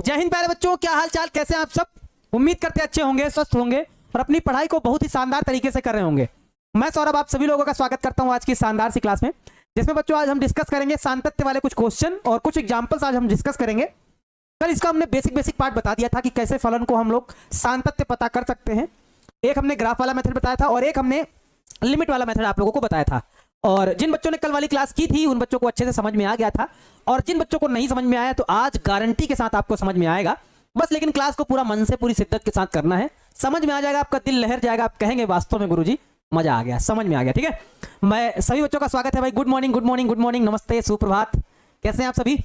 जय हिंद प्यारे बच्चों, क्या हाल चाल, कैसे हैं आप सब। उम्मीद करते अच्छे होंगे, स्वस्थ होंगे और अपनी पढ़ाई को बहुत ही शानदार तरीके से कर रहे होंगे। मैं सौरभ आप सभी लोगों का स्वागत करता हूं आज की शानदार सी क्लास में, जिसमें बच्चों आज हम डिस्कस करेंगे सांतत्य वाले कुछ क्वेश्चन और कुछ एग्जांपल्स आज हम डिस्कस करेंगे। कल इसका हमने बेसिक पार्ट बता दिया था कि कैसे फलन को हम लोग सांतत्य पता कर सकते हैं। एक हमने ग्राफ वाला मेथड बताया था और एक हमने लिमिट वाला मेथड आप लोगों को बताया था। और जिन बच्चों ने कल वाली क्लास की थी उन बच्चों को अच्छे से समझ में आ गया था, और जिन बच्चों को नहीं समझ में आया तो आज गारंटी के साथ आपको समझ में आएगा। बस लेकिन क्लास को पूरा मन से पूरी शिद्दत के साथ करना है, समझ में आ जाएगा, आपका दिल लहर जाएगा, आप कहेंगे वास्तव में गुरुजी मजा आ गया, समझ में आ गया। ठीक है, मैं सभी बच्चों का स्वागत है भाई। Good morning, good morning, good morning, नमस्ते, सुप्रभात, कैसे हैं आप सभी।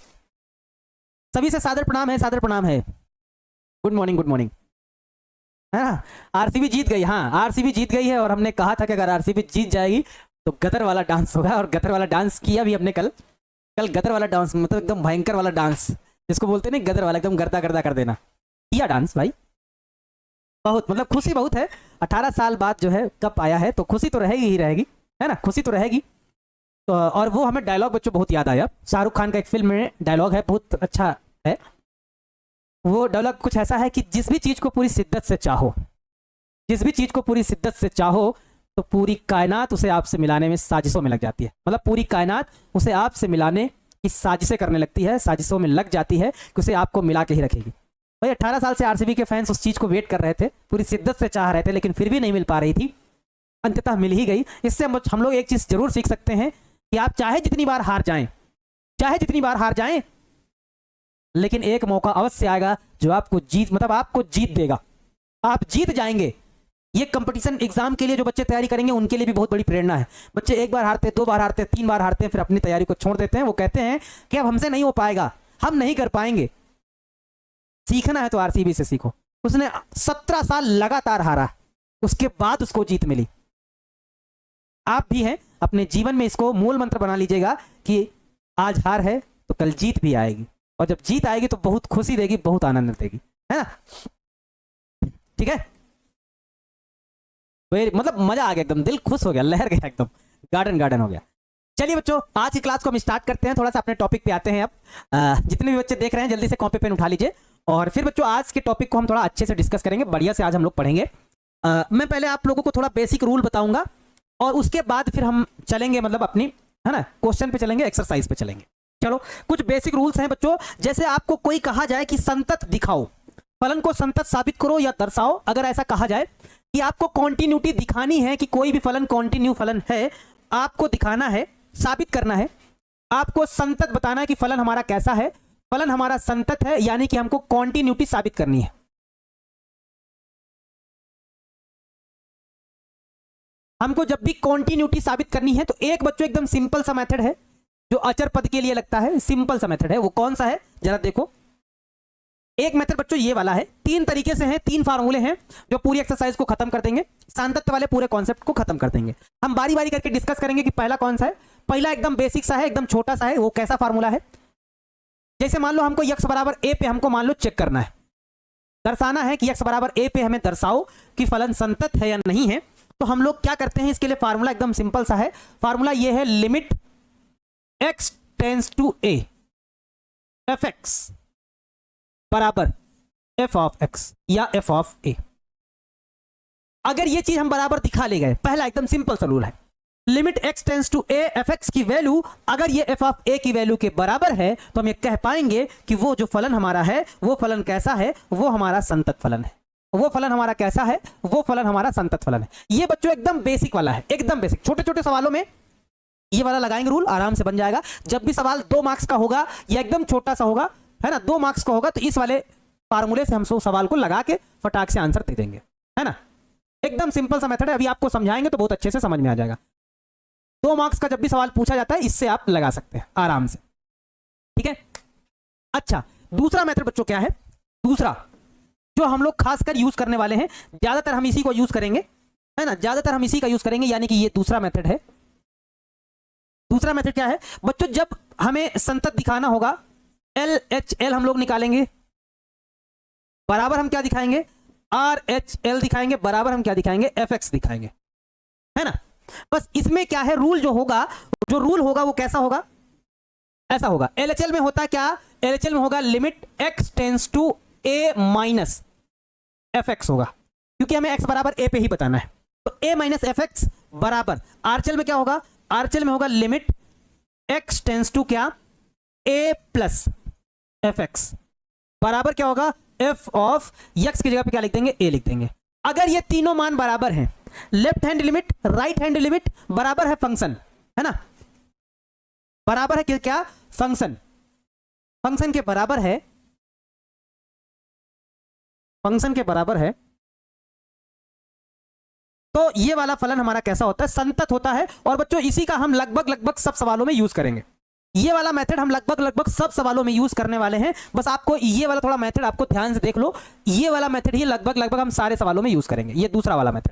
सभी से सादर प्रणाम है, सादर प्रणाम है। गुड मॉर्निंग, गुड मॉर्निंग, है ना। आरसीबी जीत गई, हाँ आरसीबी जीत गई है, और हमने कहा था कि अगर आरसीबी जीत जाएगी तो गदर वाला डांस होगा, और गदर वाला डांस किया भी हमने कल गदर वाला डांस, मतलब एकदम भयंकर वाला डांस जिसको बोलते हैं ना गदर वाला, एकदम गर्दा गर्दा कर देना, किया डांस भाई। बहुत मतलब खुशी बहुत है, 18 साल बाद जो है कप आया है तो खुशी तो रहेगी ही रहेगी, है ना, खुशी तो रहेगी। तो और वो हमें डायलॉग बच्चों बहुत याद आया, शाहरुख खान का एक फिल्म में डायलॉग है, बहुत अच्छा है वो डायलॉग। कुछ ऐसा है कि जिस भी चीज को पूरी शिद्दत से चाहो, जिस भी चीज को पूरी शिद्दत से चाहो तो पूरी कायनात उसे आपसे मिलाने में साजिशों में लग जाती है। मतलब पूरी कायनात उसे आपसे मिलाने की साजिशें करने लगती है, साजिशों में लग जाती है कि उसे आपको मिला के ही रखेगी। भाई 18 साल से आरसीबी के फैंस उस चीज को वेट कर रहे थे, पूरी शिद्दत से चाह रहे थे, लेकिन फिर भी नहीं मिल पा रही थी, अंततः मिल ही गई। इससे हम लोग एक चीज जरूर सीख सकते हैं कि आप चाहे जितनी बार हार जाएं, चाहे जितनी बार हार जाएं, लेकिन एक मौका अवश्य आएगा जो आपको जीत देगा, आप जीत जाएंगे। ये कंपटीशन एग्जाम के लिए जो बच्चे तैयारी करेंगे उनके लिए भी बहुत बड़ी प्रेरणा है। बच्चे एक बार हारते, 2 बार हारते, 3 बार हारते हैं, फिर अपनी तैयारी को छोड़ देते हैं। वो कहते हैं कि अब हमसे नहीं हो पाएगा, हम नहीं कर पाएंगे। सीखना है तो आरसीबी से सीखो। उसने 17 साल लगातार हारा, उसके बाद उसको जीत मिली। आप भी हैं, अपने जीवन में इसको मूल मंत्र बना लीजिएगा कि आज हार है तो कल जीत भी आएगी, और जब जीत आएगी तो बहुत खुशी देगी, बहुत आनंद देगी, है ना। ठीक है, मतलब मजा आ गया, एकदम दिल खुश हो गया, लहर गया, एकदम गार्डन हो गया। चलिए बच्चों, आज की क्लास को हम स्टार्ट करते हैं, थोड़ा सा अपने टॉपिक पे आते हैं। अब जितने भी बच्चे देख रहे हैं जल्दी से कॉपी पेन उठा लीजिए, और फिर बच्चों आज के टॉपिक को हम थोड़ा अच्छे से डिस्कस करेंगे, बढ़िया से आज हम लोग पढ़ेंगे। मैं पहले आप लोगों को थोड़ा बेसिक रूल बताऊंगा, और उसके बाद फिर हम चलेंगे, मतलब अपनी, है ना, क्वेश्चन पे चलेंगे, एक्सरसाइज पे चलेंगे। चलो, कुछ बेसिक रूल्स हैं बच्चों। जैसे आपको कोई कहा जाए कि संतत दिखाओ, फलन को संतत साबित करो या दर्शाओ, अगर ऐसा कहा जाए कि आपको कॉन्टिन्यूटी दिखानी है कि कोई भी फलन कॉन्टिन्यू फलन है, आपको दिखाना है, साबित करना है, आपको संतत बताना है कि फलन हमारा कैसा है, फलन हमारा संतत है, यानी कि हमको कॉन्टिन्यूटी साबित करनी है। हमको जब भी कॉन्टिन्यूटी साबित करनी है तो एक बच्चों एकदम सिंपल सा मेथड है जो अचर पद के लिए लगता है, सिंपल सा मेथड है। वो कौन सा है जरा देखो। एक मेथड बच्चों ये वाला है, 3 तरीके से हैं, 3 फार्मूले हैं जो पूरी एक्सरसाइज को खत्म कर देंगे, सांतत्य वाले पूरे कॉन्सेप्ट को खत्म कर देंगे। हम बारी बारी करके डिस्कस करेंगे कि पहला कौन सा है। पहला एकदम बेसिक सा है, एकदम छोटा सा है। वो कैसा फार्मूला है, जैसे मान लो हमको x बराबर a पे हमको मान लो चेक करना है, दर्शाना है कि x बराबर a पे हमें दर्शाओ कि फलन संतत है या नहीं है। तो हम लोग क्या करते हैं, इसके लिए फार्मूला एकदम सिंपल सा है। फार्मूला ये है, limit x tends to a fx बराबर f ऑफ x या f ऑफ a। अगर ये चीज हम बराबर दिखा ले गए, पहला एकदम सिंपल सा रूल है, limit x tends to a fx की वैल्यू अगर ये f ऑफ a की वैल्यू के बराबर है तो हम ये कह पाएंगे कि वो जो फलन हमारा है वो फलन कैसा है, वो हमारा संतत फलन है। वो फलन हमारा कैसा है, वो फलन हमारा संतत फलन है। ये बच्चों एकदम बेसिक वाला है, एकदम बेसिक। छोटे छोटे सवालों में ये वाला लगाएंगे रूल, आराम से बन जाएगा। जब भी सवाल 2 मार्क्स का होगा या एकदम छोटा सा होगा, है ना, 2 मार्क्स का होगा, तो इस वाले फार्मूले से हम सवाल को लगा के फटाक से आंसर दे देंगे, है ना। एकदम सिंपल सा मेथड है, अभी आपको समझाएंगे तो बहुत अच्छे से समझ में आ जाएगा। 2 मार्क्स का जब भी सवाल पूछा जाता है इससे आप लगा सकते हैं आराम से, ठीक है। अच्छा, दूसरा मेथड बच्चों क्या है, दूसरा जो हम लोग खासकर यूज करने वाले हैं, ज्यादातर हम इसी को यूज करेंगे, है ना, ज्यादातर हम इसी का यूज करेंगे, यानी कि ये दूसरा मेथड है। दूसरा मेथड क्या है बच्चों, जब हमें संतत दिखाना होगा, LHL हम लोग निकालेंगे, बराबर हम क्या दिखाएंगे, RHL दिखाएंगे, बराबर हम क्या दिखाएंगे, FX दिखाएंगे, है ना। बस इसमें क्या है, रूल जो रूल होगा वो कैसा होगा, ऐसा होगा। LHL में होता क्या, LHL में होगा limit x tends to a minus fx होगा, क्योंकि हमें x बराबर a पे ही बताना है। तो a माइनस fx बराबर RHL में क्या होगा, RHL में होगा लिमिट x टेंस टू क्या a प्लस fx बराबर क्या होगा f ऑफ x की जगह पे क्या लिख देंगे, a लिख देंगे। अगर ये तीनों मान बराबर हैं, left hand limit right hand limit बराबर है फंक्शन, है ना, बराबर है क्या फंक्शन, फंक्शन के बराबर है, फंक्शन के बराबर है, तो ये वाला फलन हमारा कैसा होता है, संतत होता है। और बच्चों इसी का हम लगभग सब सवालों में यूज करेंगे। ये वाला मेथड हम लगभग सब सवालों में यूज करने वाले हैं। बस आपको ये वाला थोड़ा मेथड आपको ध्यान से देख लो, ये वाला मेथड ही लगभग हम सारे सवालों में यूज करेंगे। ये दूसरा वाला मेथड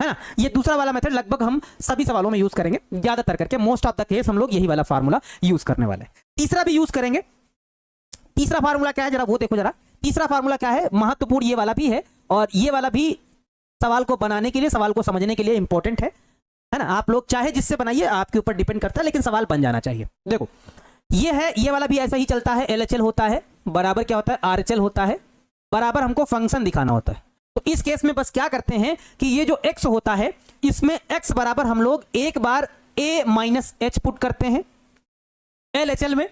है ना, ये दूसरा वाला मेथड लगभग हम सभी सवालों में यूज करेंगे, ज्यादातर करके मोस्ट ऑफ द केस हम लोग यही वाला फार्मूला यूज करने वाले हैं। तीसरा भी यूज करेंगे। तीसरा फार्मूला क्या है जरा वो देखो जरा, तीसरा फार्मूला क्या है, महत्वपूर्ण ये वाला भी है और ये वाला भी सवाल को बनाने के लिए, सवाल को समझने के लिए इंपॉर्टेंट है ना। आप लोग चाहे जिससे बनाइए, आपके ऊपर डिपेंड करता है, लेकिन सवाल बन जाना चाहिए। देखो ये है, ये वाला भी ऐसा ही चलता है, LHL होता है बराबर क्या होता है, RHL होता है बराबर हमको फंक्शन दिखाना होता है। तो इस केस में बस क्या करते हैं कि ये जो x होता है, इसमें x बराबर हम लोग एक बार a माइनस h पुट करते हैं। LHL में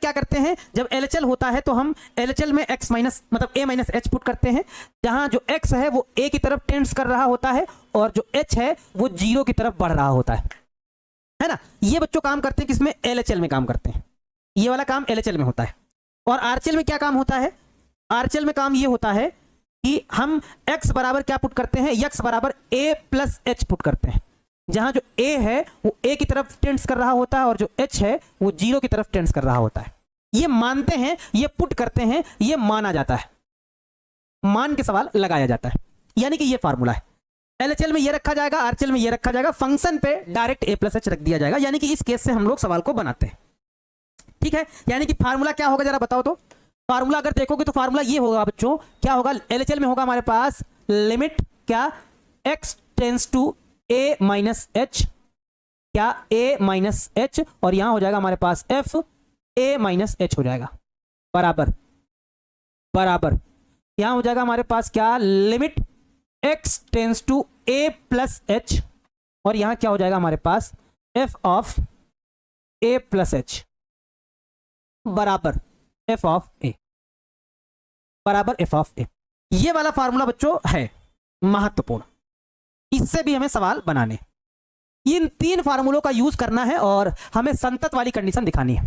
क्या करते हैं, जब LHL होता है तो हम LHL में x माइनस मतलब a माइनस h पुट करते हैं, जहां जो x है वो a की तरफ टेंड्स कर रहा होता है और जो h है वो 0 की तरफ बढ़ रहा होता है ना। ये बच्चों काम करते हैं किसमें, LHL में काम करते हैं, ये वाला काम LHL में होता है। और RHL में क्या काम होता है, RHL में काम ये होता है कि हम x बराबर क्या पुट करते हैं, x बराबर a प्लस h पुट करते हैं, जहां जो a है वो a की तरफ टेंड्स कर रहा होता है और जो h है वो 0 की तरफ टेंड्स कर रहा होता है। ये मानते हैं, ये पुट करते हैं, ये माना जाता है, मान के सवाल लगाया जाता है, यानी कि ये फार्मूला है। LHL में ये रखा जाएगा, RHL में ये रखा जाएगा, फंक्शन पे डायरेक्ट a प्लस h रख दिया जाएगा, यानी कि इस केस से हम लोग सवाल को बनाते हैं। ठीक है, यानी कि फार्मूला क्या होगा जरा बताओ तो। फार्मूला अगर देखोगे तो फार्मूला ये होगा बच्चों, क्या होगा, LHL में होगा हमारे पास लिमिट क्या x tends to a minus h, क्या a माइनस h, और यहां हो जाएगा हमारे पास f a माइनस h हो जाएगा बराबर यहां हो जाएगा हमारे पास क्या, limit x tends to a plus h, और यहां क्या हो जाएगा हमारे पास f of a plus h बराबर f ऑफ a बराबर f ऑफ a। ये वाला फार्मूला बच्चों है महत्वपूर्ण, इससे भी हमें सवाल बनाने, इन तीन फार्मूलों का यूज करना है और हमें संतत वाली कंडीशन दिखानी है।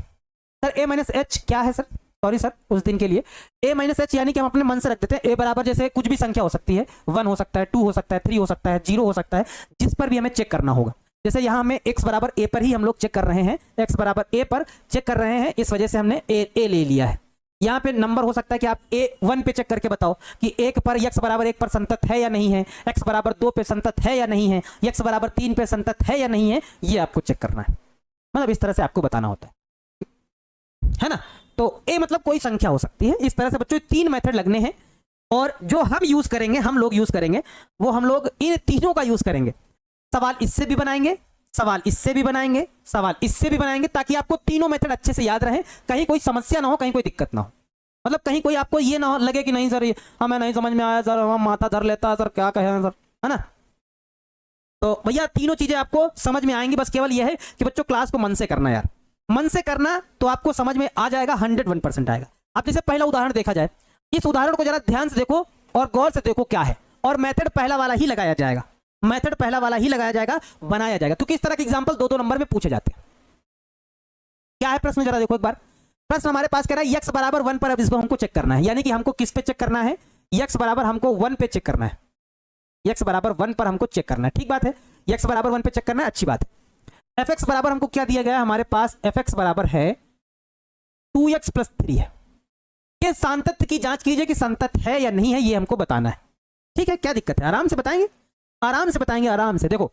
सर a माइनस h क्या है सर, सॉरी सर उस दिन के लिए a माइनस h, यानी कि हम अपने मन से रख देते हैं a बराबर जैसे कुछ भी संख्या हो सकती है, 1 हो सकता है, 2 हो सकता है, 3 हो सकता है, 0 हो सकता है, जिस पर भी हमें चेक करना होगा। जैसे यहाँ हमें x बराबर a पर ही हम लोग चेक कर रहे हैं, x बराबर a पर चेक कर रहे हैं, इस वजह से हमने a ले लिया है। यहाँ पे नंबर हो सकता है कि आप a1 पे चेक करके बताओ कि 1 पर x बराबर 1 पर संतत है या नहीं है, x बराबर 2 पे संतत है या नहीं है, x बराबर 3 पे संतत है या नहीं है, ये आपको चेक करना है। मतलब इस तरह से आपको बताना होता है ना। तो a मतलब कोई संख्या हो सकती है। इस तरह से बच्चों 3 मेथड लगने हैं और जो हम यूज करेंगे, हम लोग यूज करेंगे, वो हम लोग इन तीनों का यूज करेंगे। सवाल इससे भी बनाएंगे, सवाल इससे भी बनाएंगे, सवाल इससे भी बनाएंगे, ताकि आपको तीनों मेथड अच्छे से याद रहे, कहीं कोई समस्या ना हो, कहीं कोई दिक्कत ना हो। मतलब कहीं कोई आपको ये ना लगे कि नहीं सर ये हमें नहीं समझ में आया सर, हम माथा धर लेता सर, क्या कहें सर, है ना। तो भैया तीनों चीजें आपको समझ में आएंगी, बस केवल यह है कि बच्चों क्लास को मन से करना यार, मन से करना तो आपको समझ में आ जाएगा, 101% आएगा। अब जैसे पहला उदाहरण देखा जाए, इस उदाहरण को जरा ध्यान से देखो और गौर से देखो क्या है, और मेथड पहला वाला ही लगाया जाएगा, मेथड पहला वाला ही लगाया जाएगा, बनाया जाएगा, क्योंकि इस तरह के एग्जांपल 2-2 नंबर में पूछे जाते हैं। क्या है प्रश्न जरा देखो एक बार। प्रश्न हमारे पास कह रहा है x बराबर 1 पर अब इसको हमको चेक करना है, यानी कि हमको किस पे चेक करना है, x बराबर हमको 1 पे चेक करना है, x बराबर 1 पर हमको चेक करना है। ठीक बात है, x बराबर 1 पे चेक करना है, अच्छी बात है। fx बराबर हमको क्या दिया गया है, हमारे पास fx बराबर है 2x प्लस 3 है। ये संतत की जांच कीजिए कि संतत है या नहीं है, ये हमको बताना है। ठीक है, क्या दिक्कत है, आराम से बताएंगे, आराम से बताएंगे, आराम से। देखो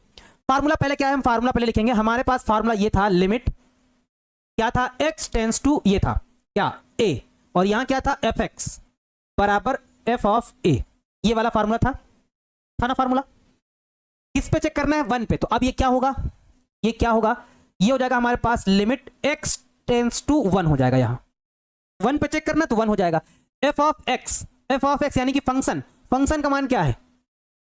फार्मूला पहले क्या है, हम फार्मूला पहले लिखेंगे। हमारे पास फार्मूला ये था, लिमिट क्या था, x टेंस टू ये था क्या a, और यहां क्या था fx बराबर f ऑफ a, ये वाला फार्मूला था ना फार्मूला। किस पे चेक करना है, 1 पे। तो अब ये क्या होगा, ये क्या होगा, ये हो जाएगा हमारे पास लिमिट x टेंस टू 1 हो जाएगा, यहां 1 पे चेक करना तो 1 हो जाएगा। एफ ऑफ एक्स यानी कि फंक्शन, फंक्शन का मान क्या है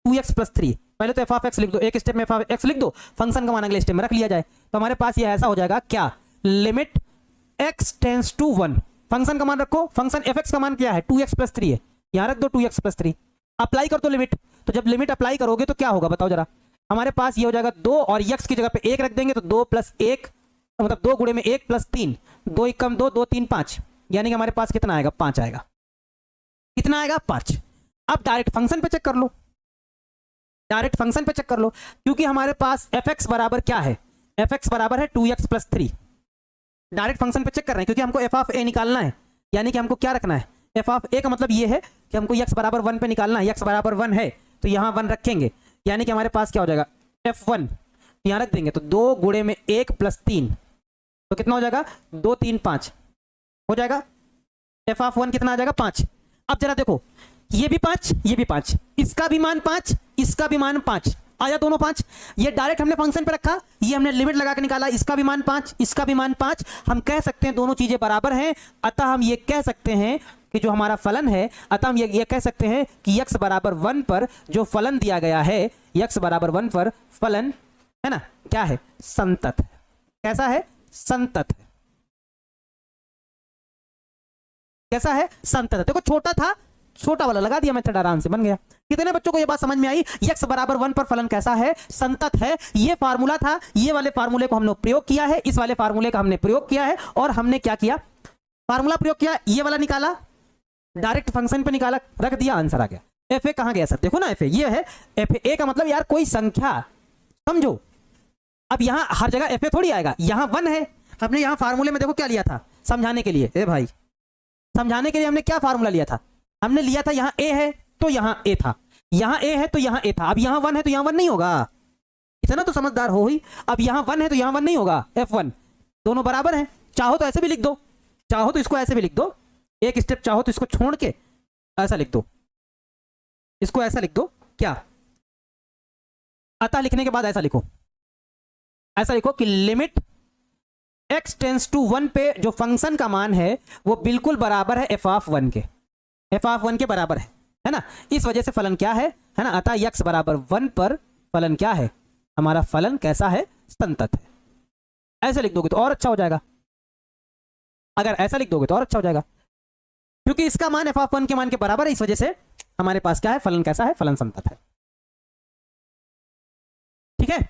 2x प्लस 3। पहले तो एफ ऑफ एक्स लिख दो, एक स्टेप में एफ ऑफ एक्स लिख दो, फंक्शन का मान अगले स्टेप में रख लिया जाए। तो हमारे पास ये ऐसा हो जाएगा क्या, limit x tends to 1, function का मान रखो, फंक्शन एफ एक्स का मान क्या है 2x प्लस 3 है, यहां रख दो 2x प्लस 3, अप्लाई कर दो लिमिट। तो जब लिमिट अप्लाई करोगे तो क्या होगा बताओ जरा, हमारे पास ये हो जाएगा 2 और x की जगह पे 1 रख देंगे तो 2 प्लस 1 मतलब 2 गुणे में 1 प्लस 3, 2 1 कम 2, 2 3 5, यानी कि हमारे पास कितना आएगा 5 आएगा। कितना आएगा 5। अब डायरेक्ट फंक्शन पे चेक कर लो, डायरेक्ट फंक्शन पे चेक कर लो, क्योंकि हमारे पास एफ एक्स बराबर क्या है, एफ एक्स बराबर है 2x प्लस 3। डायरेक्ट फंक्शन पे चेक कर रहे हैं क्योंकि हमको एफ ऑफ ए निकालना है, यानी कि हमको क्या रखना है, एफ ऑफ ए का मतलब ये है कि हमको x बराबर 1 पे निकालना है, x बराबर 1 है तो यहाँ 1 रखेंगे, यानी कि हमारे पास क्या हो जाएगा f1 यहाँ रख देंगे तो 2 गुणे में 1 प्लस 3 तो कितना हो जाएगा 2 3 5 हो जाएगा, एफ ऑफ 1 कितना आ जाएगा 5। अब जरा देखो ये भी 5 ये भी 5, इसका भी मान 5 इसका भी मान 5, आया दोनों 5। ये डायरेक्ट हमने फंक्शन पे रखा, ये हमने लिमिट लगा के निकाला, इसका भी मान 5 इसका भी मान 5, हम कह सकते हैं दोनों चीजें बराबर हैं, अतः हम ये कह सकते हैं कि जो हमारा फलन है, अतः हम ये कह सकते हैं कि x बराबर 1 पर जो फलन दिया गया है, x बराबर 1 पर फलन है ना क्या है संतत है। कैसा है संतत है, कैसा है संतत है। देखो छोटा था, छोटा वाला लगा दिया मेथड, आराम से बन गया। कितने बच्चों को ये बात समझ में आई, x बराबर 1 पर फलन कैसा है संतत है। ये फार्मूला था, ये वाले फार्मूले को हमने प्रयोग किया है, इस वाले फार्मूले का हमने प्रयोग किया है, और हमने क्या किया फार्मूला प्रयोग किया, ये वाला निकाला, डायरेक्ट फंक्शन पे निकाला, रख दिया, आंसर आ गया। एफ ए कहां गया सर, देखो ना एफ ए ये है, एफ ए का मतलब यार कोई संख्या, समझो। अब यहां हर जगह एफ ए थोड़ी आएगा, यहां 1 है, हमने यहां फार्मूले में देखो क्या लिया था समझाने के लिए, ए भाई समझाने के लिए हमने क्या फार्मूला लिया था, हमने लिया था यहां ए है तो यहां ए था, यहां ए है तो यहां ए था। अब यहां 1 है तो यहां 1 नहीं होगा, इतना तो समझदार हो ही। अब यहां 1 है तो यहां 1 नहीं होगा, F1 दोनों बराबर हैं। चाहो तो ऐसे भी लिख दो, चाहो तो इसको ऐसे भी लिख दो, एक स्टेप चाहो तो इसको छोड़ के ऐसा लिख दो, इसको ऐसा लिख दो क्या, अतः लिखने के बाद ऐसा लिखो, ऐसा लिखो कि लिमिट x टेंस टू 1 पे जो फंक्शन का मान है वो बिल्कुल बराबर है f ऑफ 1 के, f ऑफ 1 के बराबर है ना। इस वजह से फलन क्या है ना, अतः x बराबर 1 पर फलन क्या है, हमारा फलन कैसा है संतत है। ऐसे लिख दोगे तो और अच्छा हो जाएगा, अगर ऐसा लिख दोगे तो और अच्छा हो जाएगा, क्योंकि इसका मान f ऑफ 1 के मान के बराबर है, इस वजह से हमारे पास क्या है फलन कैसा है, फलन संतत है। ठीक है,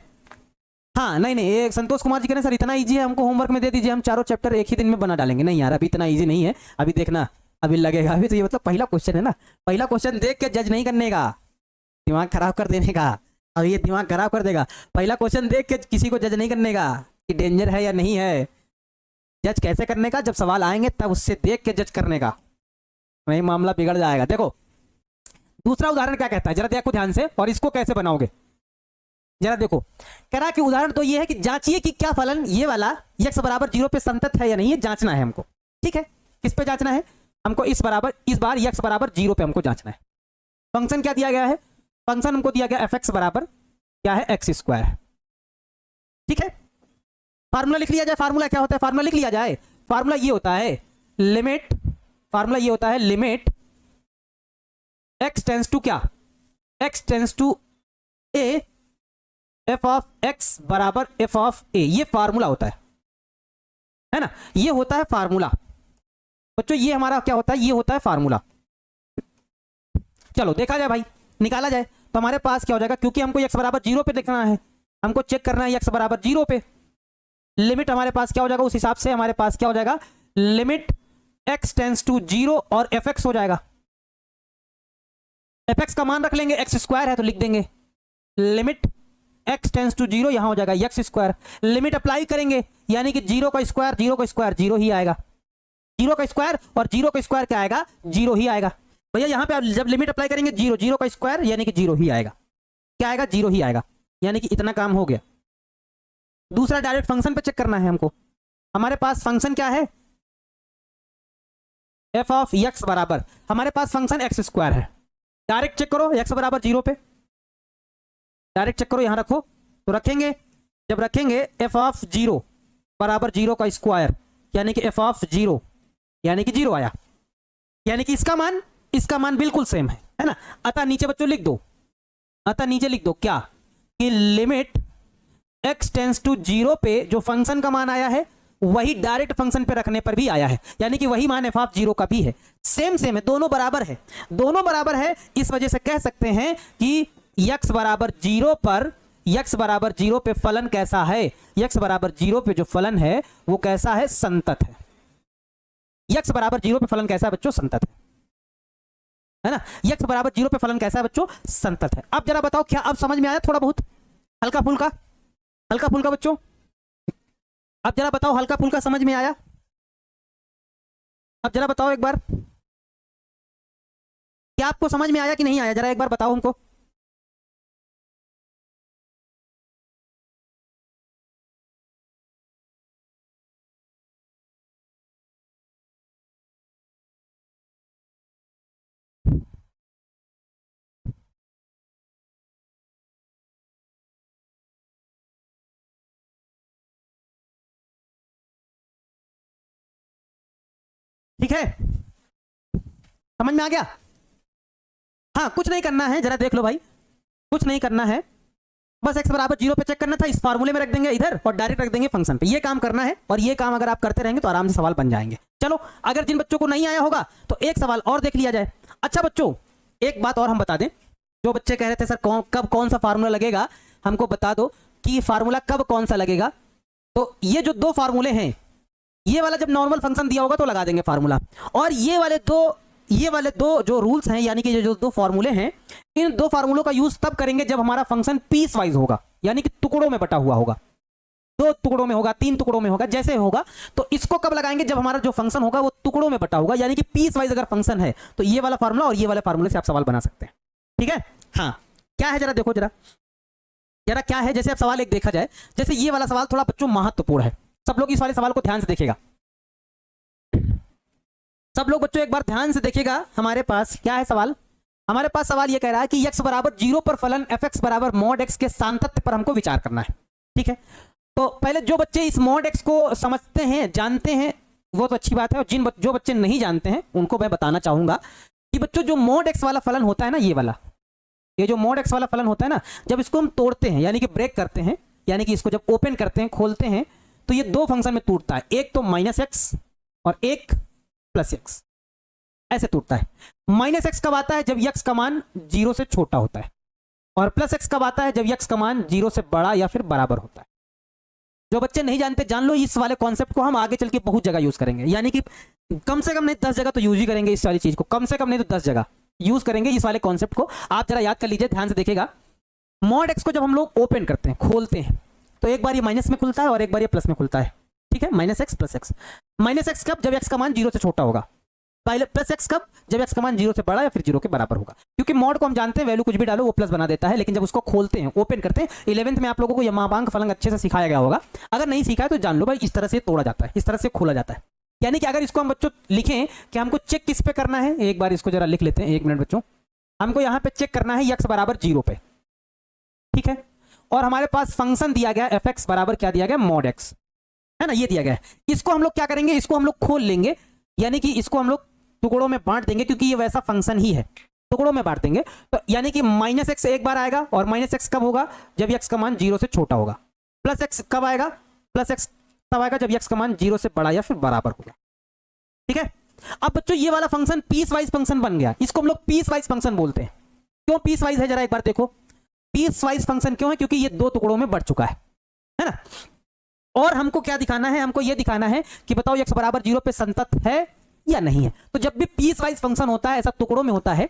हाँ नहीं नहीं, ये संतोष कुमार जी कह रहे हैं सर इतना इजी है, हमको होमवर्क में दे दीजिए, हम चारों चैप्टर एक ही दिन में बना डालेंगे। नहीं यार अभी इतना इजी नहीं है, अभी देखना अभी लगेगा, अभी तो ये मतलब पहला क्वेश्चन है ना, पहला क्वेश्चन देख के जज नहीं करने का, दिमाग खराब कर देने का, अब ये दिमाग खराब कर देगा। पहला क्वेश्चन देख के किसी को जज नहीं करने का कि डेंजर है या नहीं है, जज कैसे करने का, जब सवाल आएंगे तब उससे देख के जज करने का, नहीं मामला बिगड़ जाएगा। देखो दूसरा उदाहरण क्या कहता है, जरा देखो ध्यान से, और इसको कैसे बनाओगे जरा देखो। कह रहा कि उदाहरण तो ये है कि जांचिए कि क्या फलन ये वाला x बराबर 0 पे संतत है या नहीं, ये जांचना है हमको। ठीक है, किस पे जांचना है हमको, इस बार x बराबर 0 पे हमको जांचना है। फंक्शन क्या दिया गया है, फंक्शन हमको दिया गया fx बराबर क्या है x स्क्वायर। ठीक है, फार्मूला लिख लिया जाए, फार्मूला क्या होता है, फार्मूला लिख लिया जाए, फार्मूला ये होता है लिमिट, फार्मूला ये होता है लिमिट x टेंस टू क्या, x tends to a f of x बराबर f ऑफ a, ये फार्मूला होता है ना, ये होता है फार्मूला बच्चों, ये हमारा क्या होता है, ये होता है फार्मूला। चलो देखा जाए भाई, निकाला जाए तो हमारे पास क्या हो जाएगा, क्योंकि हमको x बराबर 0 पे देखना है, हमको चेक करना है x बराबर 0 पे, लिमिट हमारे पास क्या हो जाएगा, उस हिसाब से हमारे पास क्या हो जाएगा, लिमिट x टेंस टू 0 और fx हो जाएगा। fx का मान रख लेंगे, x स्क्वायर है तो लिख देंगे लिमिट x टेंस टू 0, यहां हो जाएगा x स्क्वायर, लिमिट अप्लाई करेंगे यानी कि 0 का स्क्वायर 0 का स्क्वायर 0 ही आएगा, 0 का स्क्वायर और 0 का स्क्वायर क्या आएगा 0 ही आएगा भैया। यहां पे जब लिमिट अप्लाई करेंगे 0 0 का स्क्वायर यानी कि 0 ही आएगा, क्या आएगा 0 ही आएगा, यानी कि इतना काम हो गया। दूसरा डायरेक्ट फंक्शन पे चेक करना है हमको, हमारे पास फंक्शन क्या है f ऑफ x बराबर, हमारे पास फंक्शन x स्क्वायर है, डायरेक्ट चेक करो x बराबर 0 पे, डायरेक्ट चेक करो, यहां रखो तो रखेंगे, जब रखेंगे f ऑफ 0 बराबर 0 का स्क्वायर यानी कि f ऑफ 0 यानी कि 0 आया, यानी कि इसका मान बिल्कुल सेम है ना। अतः नीचे बच्चों लिख दो, अतः नीचे लिख दो क्या, कि लिमिट x टेंस टू 0 पे जो फंक्शन का मान आया है वही डायरेक्ट फंक्शन पे रखने पर भी आया है, यानी कि वही मान f का भी है। सेम है, दोनों बराबर है, दोनों बराबर है। इस वजह से कह सकते हैं कि x बराबर 0 पर, x बराबर 0 पे फलन कैसा है, x बराबर 0 पे जो फलन है वो कैसा है, संतत है। x बराबर 0 पे फलन कैसा है बच्चों, संतत है ना। x बराबर 0 पे फलन कैसा है बच्चों, संतत है। अब जरा बताओ क्या अब समझ में आया, थोड़ा बहुत हल्का फुल्का बच्चों, अब जरा बताओ हल्का फुल्का समझ में आया। अब जरा बताओ एक बार, क्या आपको समझ में आया कि नहीं आया, जरा एक बार बताओ हमको। ठीक है, समझ में आ गया। हाँ, कुछ नहीं करना है, जरा देख लो भाई, कुछ नहीं करना है, बस x बराबर 0 पे चेक करना था, इस फार्मूले में रख देंगे इधर और डायरेक्ट रख देंगे फंक्शन पे। ये काम करना है, और ये काम अगर आप करते रहेंगे तो आराम से सवाल बन जाएंगे। चलो, अगर जिन बच्चों को नहीं आया होगा तो एक सवाल और देख लिया जाए। अच्छा बच्चों, एक बात और हम बता दें, जो बच्चे कह रहे थे सर कब कौन सा फार्मूला लगेगा, हमको बता दो कि फार्मूला कब कौन सा लगेगा। तो ये जो दो फार्मूले हैं, ये वाला जब नॉर्मल फंक्शन दिया होगा तो लगा देंगे फार्मूला, और ये वाले दो जो रूल्स हैं, यानी कि जो दो फार्मूले हैं, इन दो फार्मूलों का यूज तब करेंगे जब हमारा फंक्शन पीस वाइज होगा, यानी कि टुकड़ों में बटा हुआ होगा, 2 टुकड़ों में होगा, 3 टुकड़ों में होगा, जैसे होगा। तो इसको कब लगाएंगे, जब हमारा जो फंक्शन होगा वो टुकड़ों में बटा होगा, यानी कि पीस वाइज अगर फंक्शन है तो ये वाला फार्मूला और ये वाले फार्मूले से आप सवाल बना सकते हैं। ठीक है, हाँ क्या है, जरा देखो, जरा क्या है। जैसे अब सवाल एक देखा जाए, जैसे ये वाला सवाल थोड़ा बच्चों महत्वपूर्ण है, सब लोग इस वाले सवाल को ध्यान से देखिएगा, सब लोग बच्चों एक बार ध्यान से देखिएगा। हमारे पास क्या है सवाल, हमारे पास सवाल ये कह रहा है कि x बराबर 0 पर फलन fx बराबर मॉड x के सांतत्य पर हमको विचार करना है। ठीक है, तो पहले जो बच्चे इस मॉड x को समझते हैं, जानते हैं, वो तो अच्छी बात है, और जो बच्चे नहीं जानते हैं उनको मैं बताना चाहूंगा कि बच्चों जो मॉड x वाला फलन होता है ना, ये जो मॉड x वाला फलन होता है ना, जब इसको हम तोड़ते हैं, यानी कि ब्रेक करते हैं, यानी कि इसको जब ओपन करते हैं, खोलते हैं, तो ये दो फंक्शन में टूटता है, एक तो -x और एक +x, ऐसे टूटता है। -x कब आता है, जब x का मान 0 से छोटा होता है, और +x कब आता है, जब x का मान 0 से बड़ा या फिर बराबर होता है। जो बच्चे नहीं जानते जान लो, इस वाले कॉन्सेप्ट को हम आगे चल के बहुत जगह यूज करेंगे, यानी कि कम से कम नहीं 10 जगह तो यूज ही करेंगे इस वाली चीज को, कम से कम नहीं तो 10 जगह यूज करेंगे इस वाले कॉन्सेप्ट को। आप जरा याद कर लीजिए, ध्यान से देखिएगा। मॉड x को जब हम लोग ओपन करते हैं, खोलते हैं, तो एक बार ये माइनस में खुलता है और एक बार ये प्लस में खुलता है। ठीक है, -x +x, -x कब, जब x का मान 0 से छोटा होगा, पहले +x कब, जब x का मान 0 से बड़ा या फिर 0 के बराबर होगा। क्योंकि मॉड को हम जानते हैं, वैल्यू कुछ भी डालो वो प्लस बना देता है, लेकिन जब उसको खोलते हैं, ओपन करते हैं, 11th में आप लोगों को यह मापांक फलन अच्छे से सिखाया गया होगा, अगर नहीं सीखा है तो जान लो भाई, इस तरह से तोड़ा जाता है, इस तरह से खोला जाता है। यानी कि अगर इसको हम बच्चों लिखें कि हमको चेक किस पे करना है, एक बार इसको जरा लिख लेते हैं, 1 मिनट बच्चों, हमको यहाँ पे चेक करना है x बराबर 0 पे। ठीक है, और हमारे पास फंक्शन दिया गया fx बराबर क्या दिया गया, मॉड x, है ना, ये दिया गया है। इसको हम लोग क्या करेंगे, इसको हम लोग खोल लेंगे, यानी कि इसको हम लोग टुकड़ों में बांट देंगे, क्योंकि ये वैसा फंक्शन ही है, टुकड़ों में बांट देंगे। तो यानी कि -x एक बार आएगा, और -x कब होगा, जब x का मान 0 से छोटा होगा। +x कब आएगा, +x तब आएगा जब x का मान 0 से बड़ा या फिर बराबर होगा। ठीक है, अब बच्चों ये वाला फंक्शन पीस वाइज फंक्शन बन गया, इसको हम लोग पीस वाइज फंक्शन बोलते हैं। क्यों पीस वाइज है, जरा एक बार देखो, पीस वाइज फंक्शन क्यों है, क्योंकि ये 2 टुकड़ों में बढ़ चुका है ना। और हमको क्या दिखाना है, हमको ये दिखाना है कि बताओ x बराबर 0 पे संतत है या नहीं है। तो जब भी पीस वाइज फंक्शन होता है, ऐसा टुकड़ों में होता है,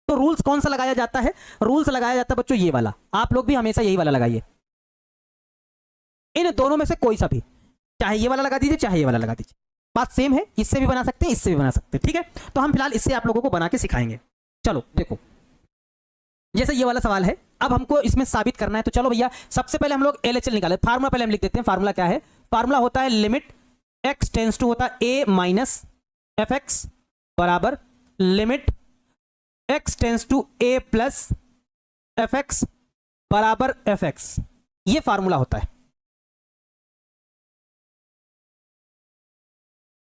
तो रूल्स कौन सा लगाया जाता है, रूल्स लगाया जाता है बच्चों ये वाला, आप लोग भी हमेशा यही वाला लगाइए, इन दोनों में से कोई सा भी, चाहे ये वाला लगा दीजिए चाहे ये वाला लगा दीजिए, बात सेम है, इससे भी बना सकते हैं, इससे भी बना सकते हैं। ठीक है, तो हम फिलहाल इससे आप लोगों को बना के सिखाएंगे। चलो देखो, जैसे ये वाला सवाल है, अब हमको इसमें साबित करना है, तो चलो भैया सबसे पहले हम लोग LHL निकाले, फार्मूला पहले हम लिख देते हैं। फार्मूला क्या है, फार्मूला होता है लिमिट x टेंस टू होता है a माइनस fx बराबर limit x tends to a plus fx बराबर fx, ये फार्मूला होता है।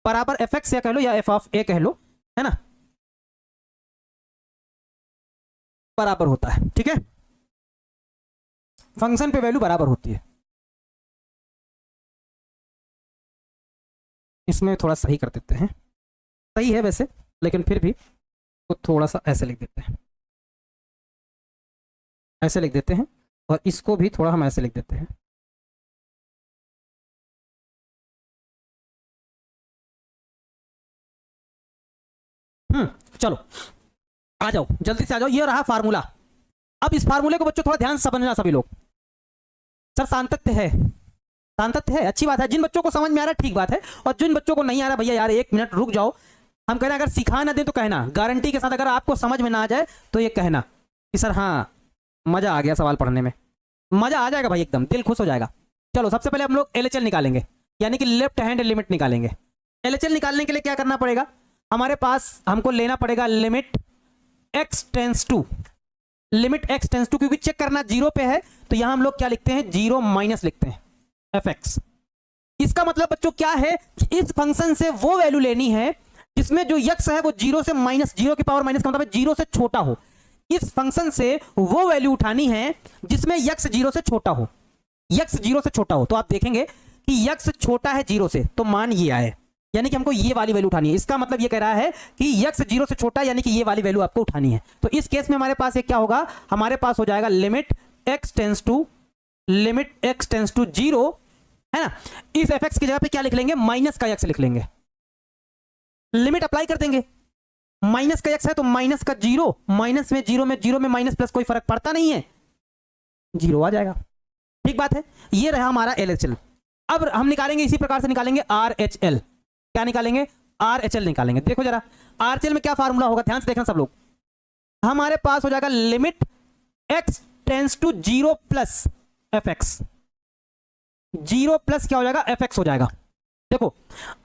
बराबर एफ एक्स या कह लो या एफ ऑफ ए कह लो, है ना, बराबर होता है। ठीक है, फंक्शन पे वैल्यू बराबर होती है। इसमें थोड़ा सही कर देते हैं, सही है वैसे, लेकिन फिर भी तो थोड़ा सा ऐसे लिख देते हैं, ऐसे लिख देते हैं, और इसको भी थोड़ा हम ऐसे लिख देते हैं। चलो आ जाओ, जल्दी से आ जाओ, ये रहा फार्मूला। अब इस फार्मूले को बच्चों थोड़ा ध्यान से समझना सभी लोग। सर सांतत्य है, सांतत्य है, अच्छी बात है, जिन बच्चों को समझ में आ रहा है ठीक बात है, और जिन बच्चों को नहीं आ रहा भैया यार 1 मिनट रुक जाओ, हम कह रहे हैं अगर सिखा ना दें तो कहना, गारंटी के साथ अगर आपको समझ में ना आ जाए तो ये कहना कि सर हाँ मजा आ गया सवाल पढ़ने में, मजा आ जाएगा भाई, एकदम दिल खुश हो जाएगा। चलो सबसे पहले हम लोग एलएचएल निकालेंगे, यानी कि लेफ्ट हैंड लिमिट निकालेंगे। एलएचएल निकालने के लिए क्या करना पड़ेगा, हमारे पास हमको लेना पड़ेगा limit x tends to, limit x tends to, क्योंकि चेक करना जीरो पे है तो यहां हम लोग क्या लिखते हैं, जीरो माइनस लिखते हैं एफ एक्स। इसका मतलब बच्चों क्या है कि इस फंक्शन से वो वैल्यू लेनी है जिसमें जो यक्स है वो जीरो से माइनस, जीरो की पावर माइनस का मतलब जीरो से छोटा हो। इस फंक्शन से वो वैल्यू उठानी है जिसमें यक्स जीरो से छोटा हो, यक्स जीरो से छोटा हो। तो आप देखेंगे कि यक्स छोटा है जीरो से, तो मान ये आए, यानी कि हमको ये वाली वैल्यू उठानी है। इसका मतलब ये कह रहा है कि यक्स जीरो से छोटा, यानी कि ये वाली वैल्यू आपको उठानी है। तो इस केस में हमारे पास ये क्या होगा, हमारे पास हो जाएगा limit x tends to, limit x tends to zero, है ना। इस एफ एक्स की जगह पे क्या लिख लेंगे, माइनस का x लिख लेंगे, लिमिट अप्लाई कर देंगे। माइनस का x है तो माइनस का जीरो, माइनस में जीरो में माइनस प्लस कोई फर्क पड़ता नहीं है, जीरो आ जाएगा। ठीक बात है, ये रहा हमारा एलएचएल। अब हम निकालेंगे इसी प्रकार से निकालेंगे आरएचएल। क्या निकालेंगे, आरएचएल निकालेंगे। देखो जरा आरएचएल में क्या फार्मूला होगा, ध्यान से देखना सब लोग। हमारे पास हो जाएगा limit x tends to zero plus F X, zero plus क्या हो जाएगा, एफ एक्स हो जाएगा। देखो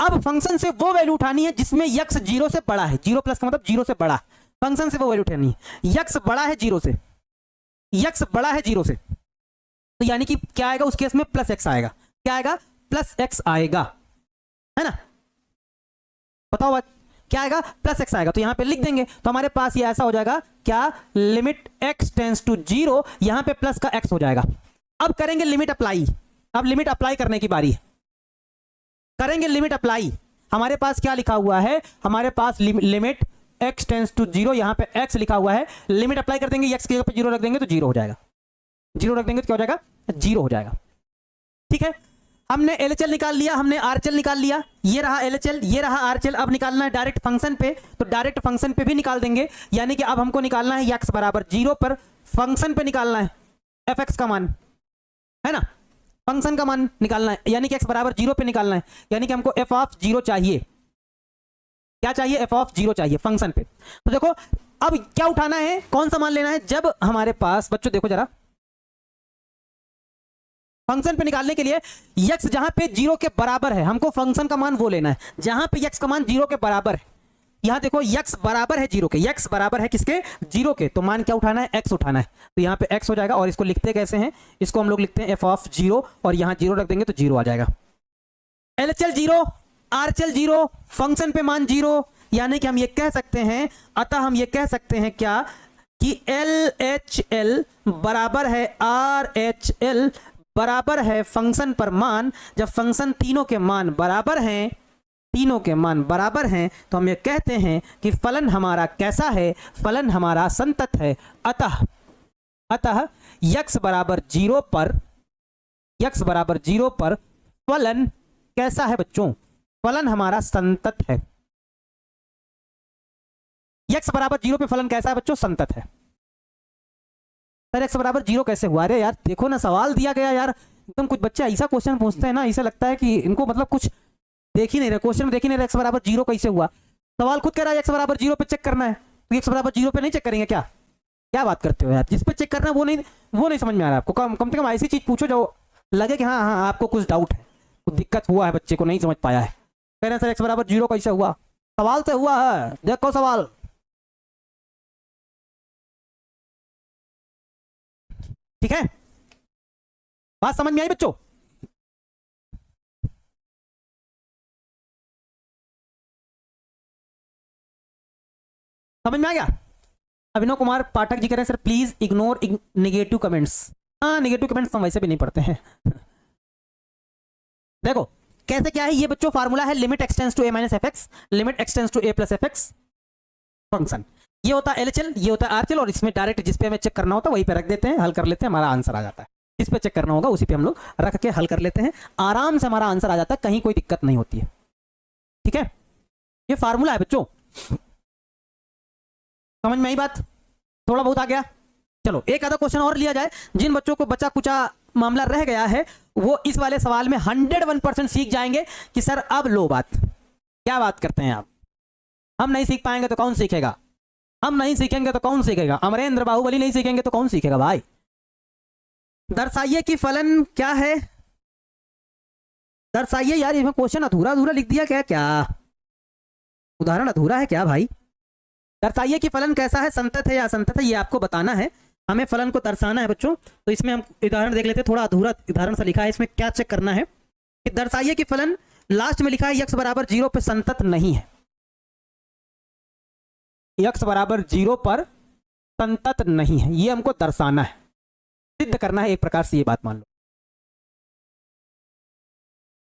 अब फंक्शन से वो वैल्यू उठानी है जिसमें यक्स जीरो से बड़ा है, जीरो प्लस का मतलब जीरो से बड़ा, फंक्शन से वो वैल्यू उठानी है। यक्स बड़ा है जीरो से, यक्स बड़ा है जीरो से, तो यानी कि क्या आएगा उस केस में, प्लस एक्स आएगा। क्या आएगा, प्लस एक्स आएगा, है ना। बताओ बात, क्या आएगा, प्लस एक्स आएगा। तो यहां पे लिख देंगे, तो हमारे पास ये ऐसा हो जाएगा क्या, limit x tends to zero, यहां पे प्लस का x हो जाएगा। अब करेंगे लिमिट अप्लाई, अब लिमिट अप्लाई करने की बारी है, करेंगे लिमिट अप्लाई। हमारे पास क्या लिखा हुआ है, हमारे पास limit x tends to zero, यहां पे x लिखा हुआ है, लिमिट अप्लाई कर देंगे, x की जगह पे जीरो रख देंगे तो जीरो हो जाएगा, जीरो रख देंगे तो क्या हो जाएगा, जीरो हो जाएगा। ठीक है, हमने एलएचएल निकाल लिया, हमने आरएचएल निकाल लिया, ये रहा एलएचएल, ये रहा आरएचएल। अब निकालना है डायरेक्ट फंक्शन पे, तो डायरेक्ट फंक्शन पे भी निकाल देंगे, यानी कि अब हमको निकालना है x बराबर जीरो पर फंक्शन पे निकालना है एफ एक्स का मान, है ना, फंक्शन का मान निकालना है, यानी कि x बराबर जीरो पे निकालना है, यानी कि हमको एफ ऑफ जीरो चाहिए। क्या चाहिए, एफ ऑफ जीरो चाहिए फंक्शन पे। तो देखो अब क्या उठाना है, कौन सा मान लेना है, जब हमारे पास बच्चों देखो जरा फंक्शन पे निकालने के लिए x जहां पे जीरो के बराबर है, हमको फंक्शन का मान वो लेना है जहां पे x का मान जीरो के बराबर है। यहां देखो x बराबर है जीरो के, x बराबर है किसके, जीरो के, तो मान क्या उठाना है, x उठाना है। तो यहां पे x हो जाएगा, और इसको लिखते कैसे हैं, इसको हम लोग लिखते हैं एफ ऑफ जीरो, और यहां जीरो रख देंगे तो जीरो आ जाएगा। LHL zero, RHL zero, function पे मान जीरो, यानी कि हम ये कह सकते हैं, अतः हम ये कह सकते हैं क्या कि एलएचएल बराबर है आरएचएल बराबर है फंक्शन पर मान। जब फंक्शन तीनों के मान बराबर हैं, तीनों के मान बराबर हैं, तो हम ये कहते हैं कि फलन हमारा कैसा है, फलन हमारा संतत है। अतः x बराबर जीरो पर, x बराबर जीरो पर फलन कैसा है बच्चों, फलन हमारा संतत है। x बराबर जीरो पे फलन कैसा है बच्चों, संतत है। सर x बराबर जीरो कैसे हुआ, अरे यार देखो ना सवाल दिया गया यार, एकदम कुछ बच्चे ऐसा क्वेश्चन पूछते हैं ना, ऐसा लगता है कि इनको मतलब कुछ देख ही नहीं रहे, क्वेश्चन में देख ही नहीं रहे, x बराबर जीरो कैसे हुआ। सवाल खुद कह रहा है x बराबर जीरो पे चेक करना है, तो x बराबर जीरो पे नहीं चेक करेंगे क्या, क्या बात करते हो यार, जिस पे चेक करना है वो नहीं समझ में आ रहा है आपको। कम से कम ऐसी चीज पूछो जो लगे कि हाँ हाँ आपको कुछ डाउट है, कुछ दिक्कत हुआ है, बच्चे को नहीं समझ पाया है। कह रहे हैं सर x बराबर जीरो कैसे हुआ, सवाल तो हुआ है, देखो सवाल। ठीक है, बात समझ में आई बच्चों। समझ में आ गया? अभिनव कुमार पाठक जी कह रहे हैं sir please ignore negative comments. हाँ, नेगेटिव कमेंट्स हम वैसे भी नहीं पढ़ते हैं। देखो कैसे क्या है ये बच्चों, फार्मूला है limit x tends to a minus F X, limit x tends to a plus F X function. ये होता है LHL, ये होता है RHL, और इसमें डायरेक्ट जिस पे हमें चेक करना होता है वहीं पे रख देते हैं, हल कर लेते हैं, हमारा आंसर आ जाता है। जिस पे चेक करना होगा उसी पे हम लोग रख के हल कर लेते हैं, आराम से हमारा आंसर आ जाता है, कहीं कोई दिक्कत नहीं होती है। ठीक है, ये फार्मूला है बच्चों, समझ में आई बात? थोड़ा बहुत आ गया? चलो एक आधा क्वेश्चन और लिया जाए। जिन बच्चों को बचा कुचा मामला रह गया है वो इस वाले सवाल में 101% सीख जाएंगे कि सर अब लो बात, क्या बात करते हैं आप, हम नहीं सीख पाएंगे तो कौन सीखेगा, हम नहीं सीखेंगे तो कौन सीखेगा, अमरेंद्र बाहुबली नहीं सीखेंगे तो कौन सीखेगा भाई। दर्शाइए कि फलन क्या है, दर्शाइए यार, इसमें क्वेश्चन अधूरा अधूरा लिख दिया क्या, क्या उदाहरण अधूरा है क्या भाई? दर्शाइए कि फलन कैसा है, संतत है या असंतत है, ये आपको बताना है, हमें फलन को दर्शाना है बच्चों। तो इसमें हम उदाहरण देख लेते हैं, थोड़ा अधूरा उदाहरण सा लिखा है, इसमें क्या चेक करना है कि दर्शाइए कि फलन लास्ट में लिखा है x बराबर 0 पे संतत नहीं है, x बराबर 0 पर संतत नहीं है, ये हमको दर्शाना है, सिद्ध करना है एक प्रकार से। ये बात मान लो,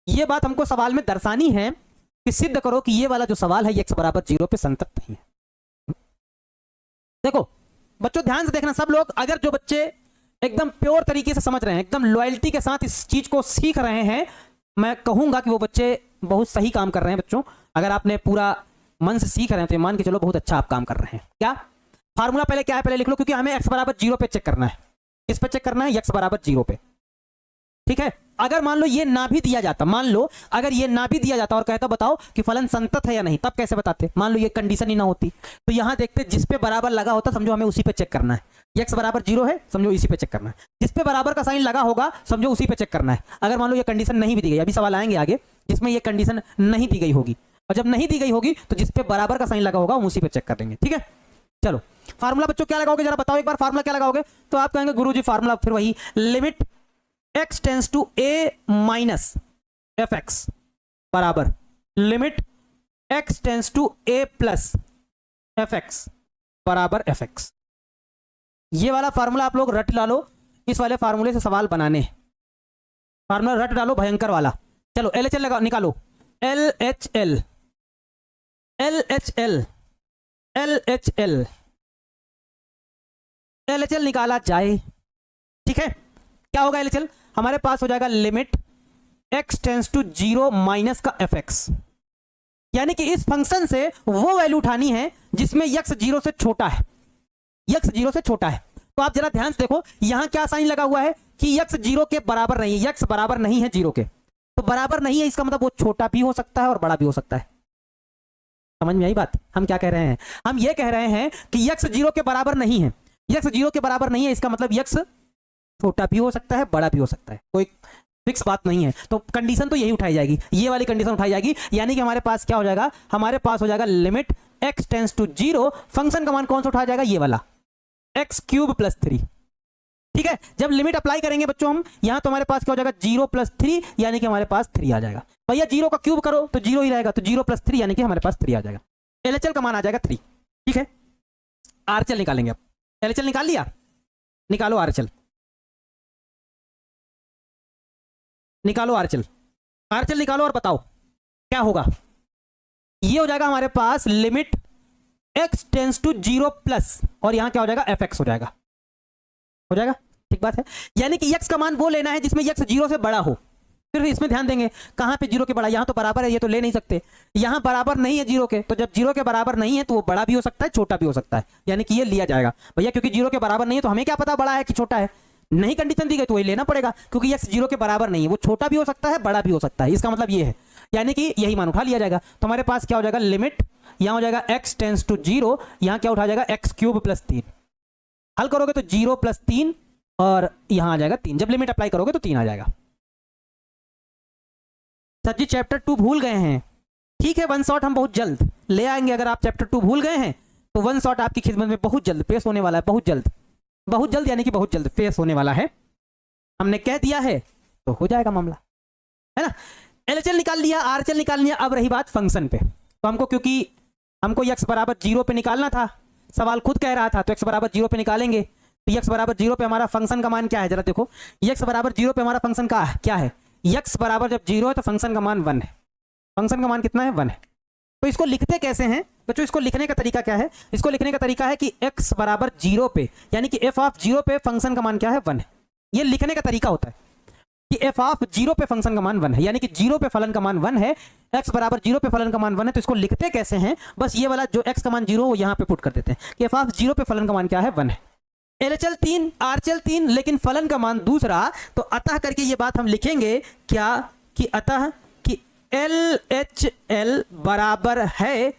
ये बात हमको सवाल में दर्शानी है कि सिद्ध करो कि ये वाला जो सवाल है x बराबर 0 पे संतत नहीं है। देखो बच्चों ध्यान से देखना सब लोग, अगर जो बच्चे एकदम प्योर तरीके से समझ रहे हैं, एकदम लॉयल्टी के साथ इस चीज को सीख रहे हैं, मैं कहूंगा कि वो बच्चे बहुत सही काम कर रहे हैं बच्चों। अगर आपने पूरा मन से सीख रहे हैं तो मान के चलो बहुत अच्छा आप काम कर रहे हैं। क्या फार्मूला पहले क्या है, पहले लिख लो, क्योंकि हमें x बराबर 0 पे चेक करना है। किस पे चेक करना है? x बराबर 0 पे। ठीक है, अगर मान लो ये ना भी दिया जाता, मान लो अगर ये ना भी दिया जाता और कहता बताओ कि फलन संतत है या नहीं, तब कैसे बताते? मान लो ये कंडीशन ही ना होती तो यहां देखते जिस पे बराबर लगा होता समझो हमें उसी पे चेक करना है। x बराबर 0 है समझो इसी पे चेक करना है, जिस पे बराबर का साइन लगा होगा समझो उसी पे चेक करना है। अगर मान लो ये कंडीशन नहीं भी दी गई, अभी सवाल आएंगे आगे जिसमें ये कंडीशन नहीं दी गई होगी, और जब नहीं दी गई होगी तो जिस पे बराबर का साइन लगा होगा हम उसी पे चेक कर देंगे। ठीक है, चलो फार्मूला बच्चों क्या लगाओगे जरा बताओ एक बार, फार्मूला क्या लगाओगे? तो आप कहेंगे गुरुजी फार्मूला फिर वही limit x tends to a minus F x बराबर limit x tends to a plus F x बराबर एफ एक्स। ये वाला फार्मूला आप लोग रट डालो, इस वाले फार्मूले से सवाल बनाने, फार्मूला रट डालो भयंकर वाला। चलो LHL लगा निकालो, LHL LHL LHL LHL निकाला जाए। ठीक है, क्या होगा LHL? हमारे पास हो जाएगा limit x tends to 0 minus का एफ एक्स, यानी कि इस फंक्शन से वो वैल्यू उठानी है जिसमें x 0 से छोटा है, x 0 से छोटा है। तो आप जरा ध्यान से देखो यहां क्या साइन लगा हुआ है कि x 0 के बराबर नहीं है, x बराबर नहीं है 0 के, तो बराबर नहीं है इसका मतलब वो छोटा भी हो सकता है और बड़ा भी हो सकता है। समझ में आई बात? हम क्या कह रहे हैं? हम ये कह रहे हैं कि x 0 के बराबर नहीं है, x 0 के बराबर नहीं है इसका मतलब x छोटा भी हो सकता है बड़ा भी हो सकता है, कोई फिक्स बात नहीं है। तो कंडीशन तो यही उठाई जाएगी, ये वाली कंडीशन उठाई जाएगी, यानी कि हमारे पास क्या हो जाएगा? हमारे पास हो जाएगा limit x tends to 0, function का मान कौन सा उठाया जाएगा? ये वाला x क्यूब प्लस 3। ठीक है, जब लिमिट अप्लाई करेंगे बच्चों हम यहां तो हमारे पास क्या हो जाएगा? 0 प्लस 3, यानी कि हमारे पास 3 आ जाएगा। भैया 0 का क्यूब करो तो 0 ही रहेगा, तो 0 प्लस 3 यानी कि हमारे पास 3 आ जाएगा। LHL का मान आ जाएगा 3। ठीक है, RHL निकालेंगे अब। LHL निकाल लिया, निकालो RHL, निकालो RHL निकालो और बताओ क्या होगा? ये हो जाएगा हमारे पास limit x tends to 0 plus, और यहां क्या हो जाएगा? fx हो जाएगा, हो जाएगा। ठीक बात है, यानी कि x का मान वो लेना है जिसमें x 0 से बड़ा हो। फिर इसमें ध्यान देंगे कहां पे 0 के बड़ा, यहां तो बराबर है, ये तो ले नहीं सकते, यहां बराबर नहीं है 0 के, तो जब 0 के बराबर नहीं है तो वो बड़ा भी हो सकता है छोटा भी हो सकता है, यानी कि ये लिया जाएगा। भैया क्योंकि 0 के बराबर नहीं है तो हमें क्या पता बड़ा है कि छोटा है? नहीं कंडीशन दी गई तो वही लेना पड़ेगा, क्योंकि x 0 के बराबर नहीं है, वो छोटा भी हो सकता है बड़ा भी हो सकता है, इसका मतलब ये है, यानी कि यही मान उठा लिया जाएगा। तो हमारे पास क्या हो जाएगा? लिमिट यहां हो जाएगा x टेंस टू 0, यहां क्या उठा जाएगा? x cube plus 3। हल करोगे तो 0 प्लस 3 और यहां आ जाएगा 3, जब लिमिट अप्लाई करोगे तो 3 आ जाएगा। सर जी चैप्टर 2 भूल गए हैं, ठीक है, वन शॉट हम बहुत जल्द ले आएंगे। अगर आप चैप्टर 2 भूल गए हैं तो वन शॉट आपकी खिदमत में बहुत जल्द पेश होने वाला है, बहुत जल्द, बहुत जल्द यानी कि बहुत जल्द पेश होने वाला है। हमने कह दिया है तो हो जाएगा मामला, है ना। LHL निकाल लिया, RHL निकाल लिया। अब रही बात फंक्शन पे, तो हमको क्योंकि हमको x बराबर 0 पे निकालना था, सवाल खुद कह रहा था, तो x बराबर 0 पे निकालेंगे तो x बराबर 0 पे हमारा फंक्शन का मान क्या है, जरा देखो x बराबर 0 पे हमारा फंक्शन का क्या है, x बराबर जब 0 है तो फंक्शन का मान 1 है। फंक्शन का मान कितना है, 1 है। तो इसको लिखते कैसे हैं बच्चों, इसको लिखने का तरीका क्या है, इसको लिखने का तरीका है कि x बराबर 0 पे यानी कि f ऑफ 0 पे फंक्शन का मान क्या है, 1 है। ये लिखने का तरीका होता है कि f ऑफ 0 पे फंक्शन का मान 1 है, यानी कि 0 पे फलन का मान 1 है, x बराबर 0 पे फलन का मान 1 है। तो इसको लिखते कैसे हैं, बस ये वाला जो x का मान 0 वो यहाँ पे पुट कर देते हैं कि f ऑफ 0 पे फलन का मान क्या है, 1 है। LHL 3 RHL 3 लेकिन फलन का मान दूसरा, तो अतः करके ये बात हम लिखेंगे क्या कि अतः कि LHL बराबर है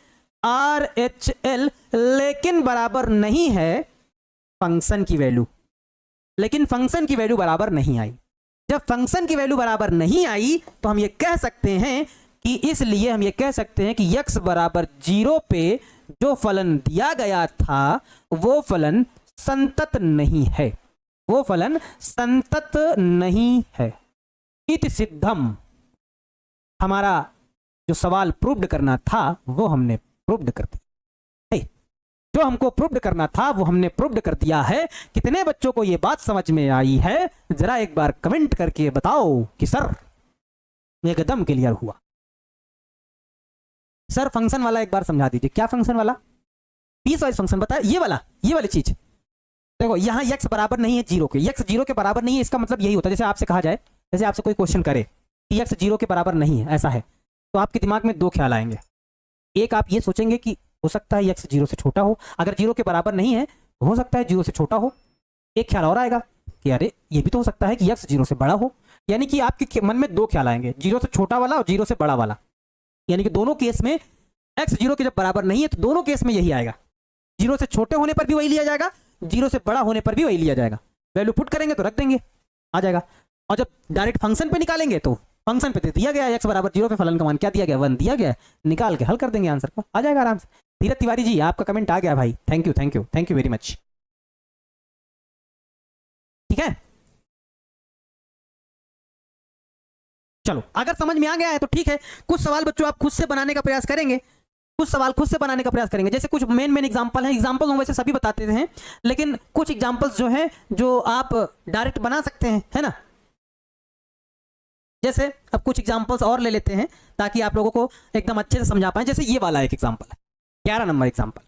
RHL लेकिन बराबर नहीं है फंक्शन की वैल्यू, लेकिन फंक्शन की वैल्यू बराबर नहीं आई। जब फंक्शन की वैल्यू बराबर नहीं आई तो हम ये कह सकते हैं कि इसलिए हम ये कह सकते हैं कि x बराबर 0 पे जो फलन दिया गया था वो फलन संतत नहीं है, वो फलन संतत नहीं है। इति सिद्धम, हमारा जो सवाल प्रूव्ड करना था वो हमने प्रूव्ड कर दिया, जो हमको प्रूव्ड करना था वो हमने प्रूव्ड कर दिया है। कितने बच्चों को ये बात समझ में आई है, जरा एक बार कमेंट करके बताओ कि सर एकदम क्लियर हुआ। सर फंक्शन वाला एक बार समझा दीजिए, क्या फंक्शन वाला, पीस वाइज फंक्शन बताया, ये वाली चीज देखो, यहां x बराबर नहीं है 0 के, x 0 के बराबर नहीं है, इसका मतलब यही होता है जैसे आपसे कहा जाए, जैसे आपसे कोई क्वेश्चन करे कि x 0 के बराबर नहीं है, ऐसा है, तो आपके दिमाग में दो ख्याल आएंगे। एक आप ये सोचेंगे कि हो सकता है x 0 से छोटा हो, अगर 0 के बराबर नहीं है तो हो सकता है 0 से छोटा हो। एक ख्याल और आएगा कि अरे ये भी तो हो सकता है कि x 0 से बड़ा हो, यानी कि आपके मन में दो ख्याल आएंगे, 0 से छोटा वाला और 0 से बड़ा वाला, यानी कि दोनों केस में x 0 के जब बराबर नहीं है तो दोनों केस में यही आएगा, 0 से छोटे होने पर भी वही लिया जाएगा, 0 से बड़ा होने पर भी वही लिया जाएगा। वैल्यू पुट करेंगे तो रख देंगे, आ जाएगा। और जब डायरेक्ट फंक्शन पे निकालेंगे तो फंक्शन पे दिया गया x बराबर 0 पे फलन का मान क्या दिया गया, 1 दिया गया, निकाल के हल कर देंगे आंसर को, आ जाएगा आराम से। धीरज तिवारी जी आपका कमेंट आ गया भाई, थैंक यू वेरी मच। ठीक है, चलो अगर समझ में आ गया है तो ठीक है। कुछ सवाल बच्चों आप खुद से बनाने का प्रयास करेंगे, कुछ सवाल खुद से बनाने का प्रयास करेंगे, जैसे कुछ मेन एग्जांपल हैं, एग्जांपल हम वैसे सभी बताते हैं, लेकिन कुछ एग्जांपल्स जो हैं जो आप डायरेक्ट बना सकते हैं, है ना। जैसे अब कुछ एग्जांपल्स और ले लेते हैं ताकि आप लोगों को एकदम अच्छे से समझा पाए। जैसे ये वाला एक एग्जांपल है, 11 नंबर एग्जांपल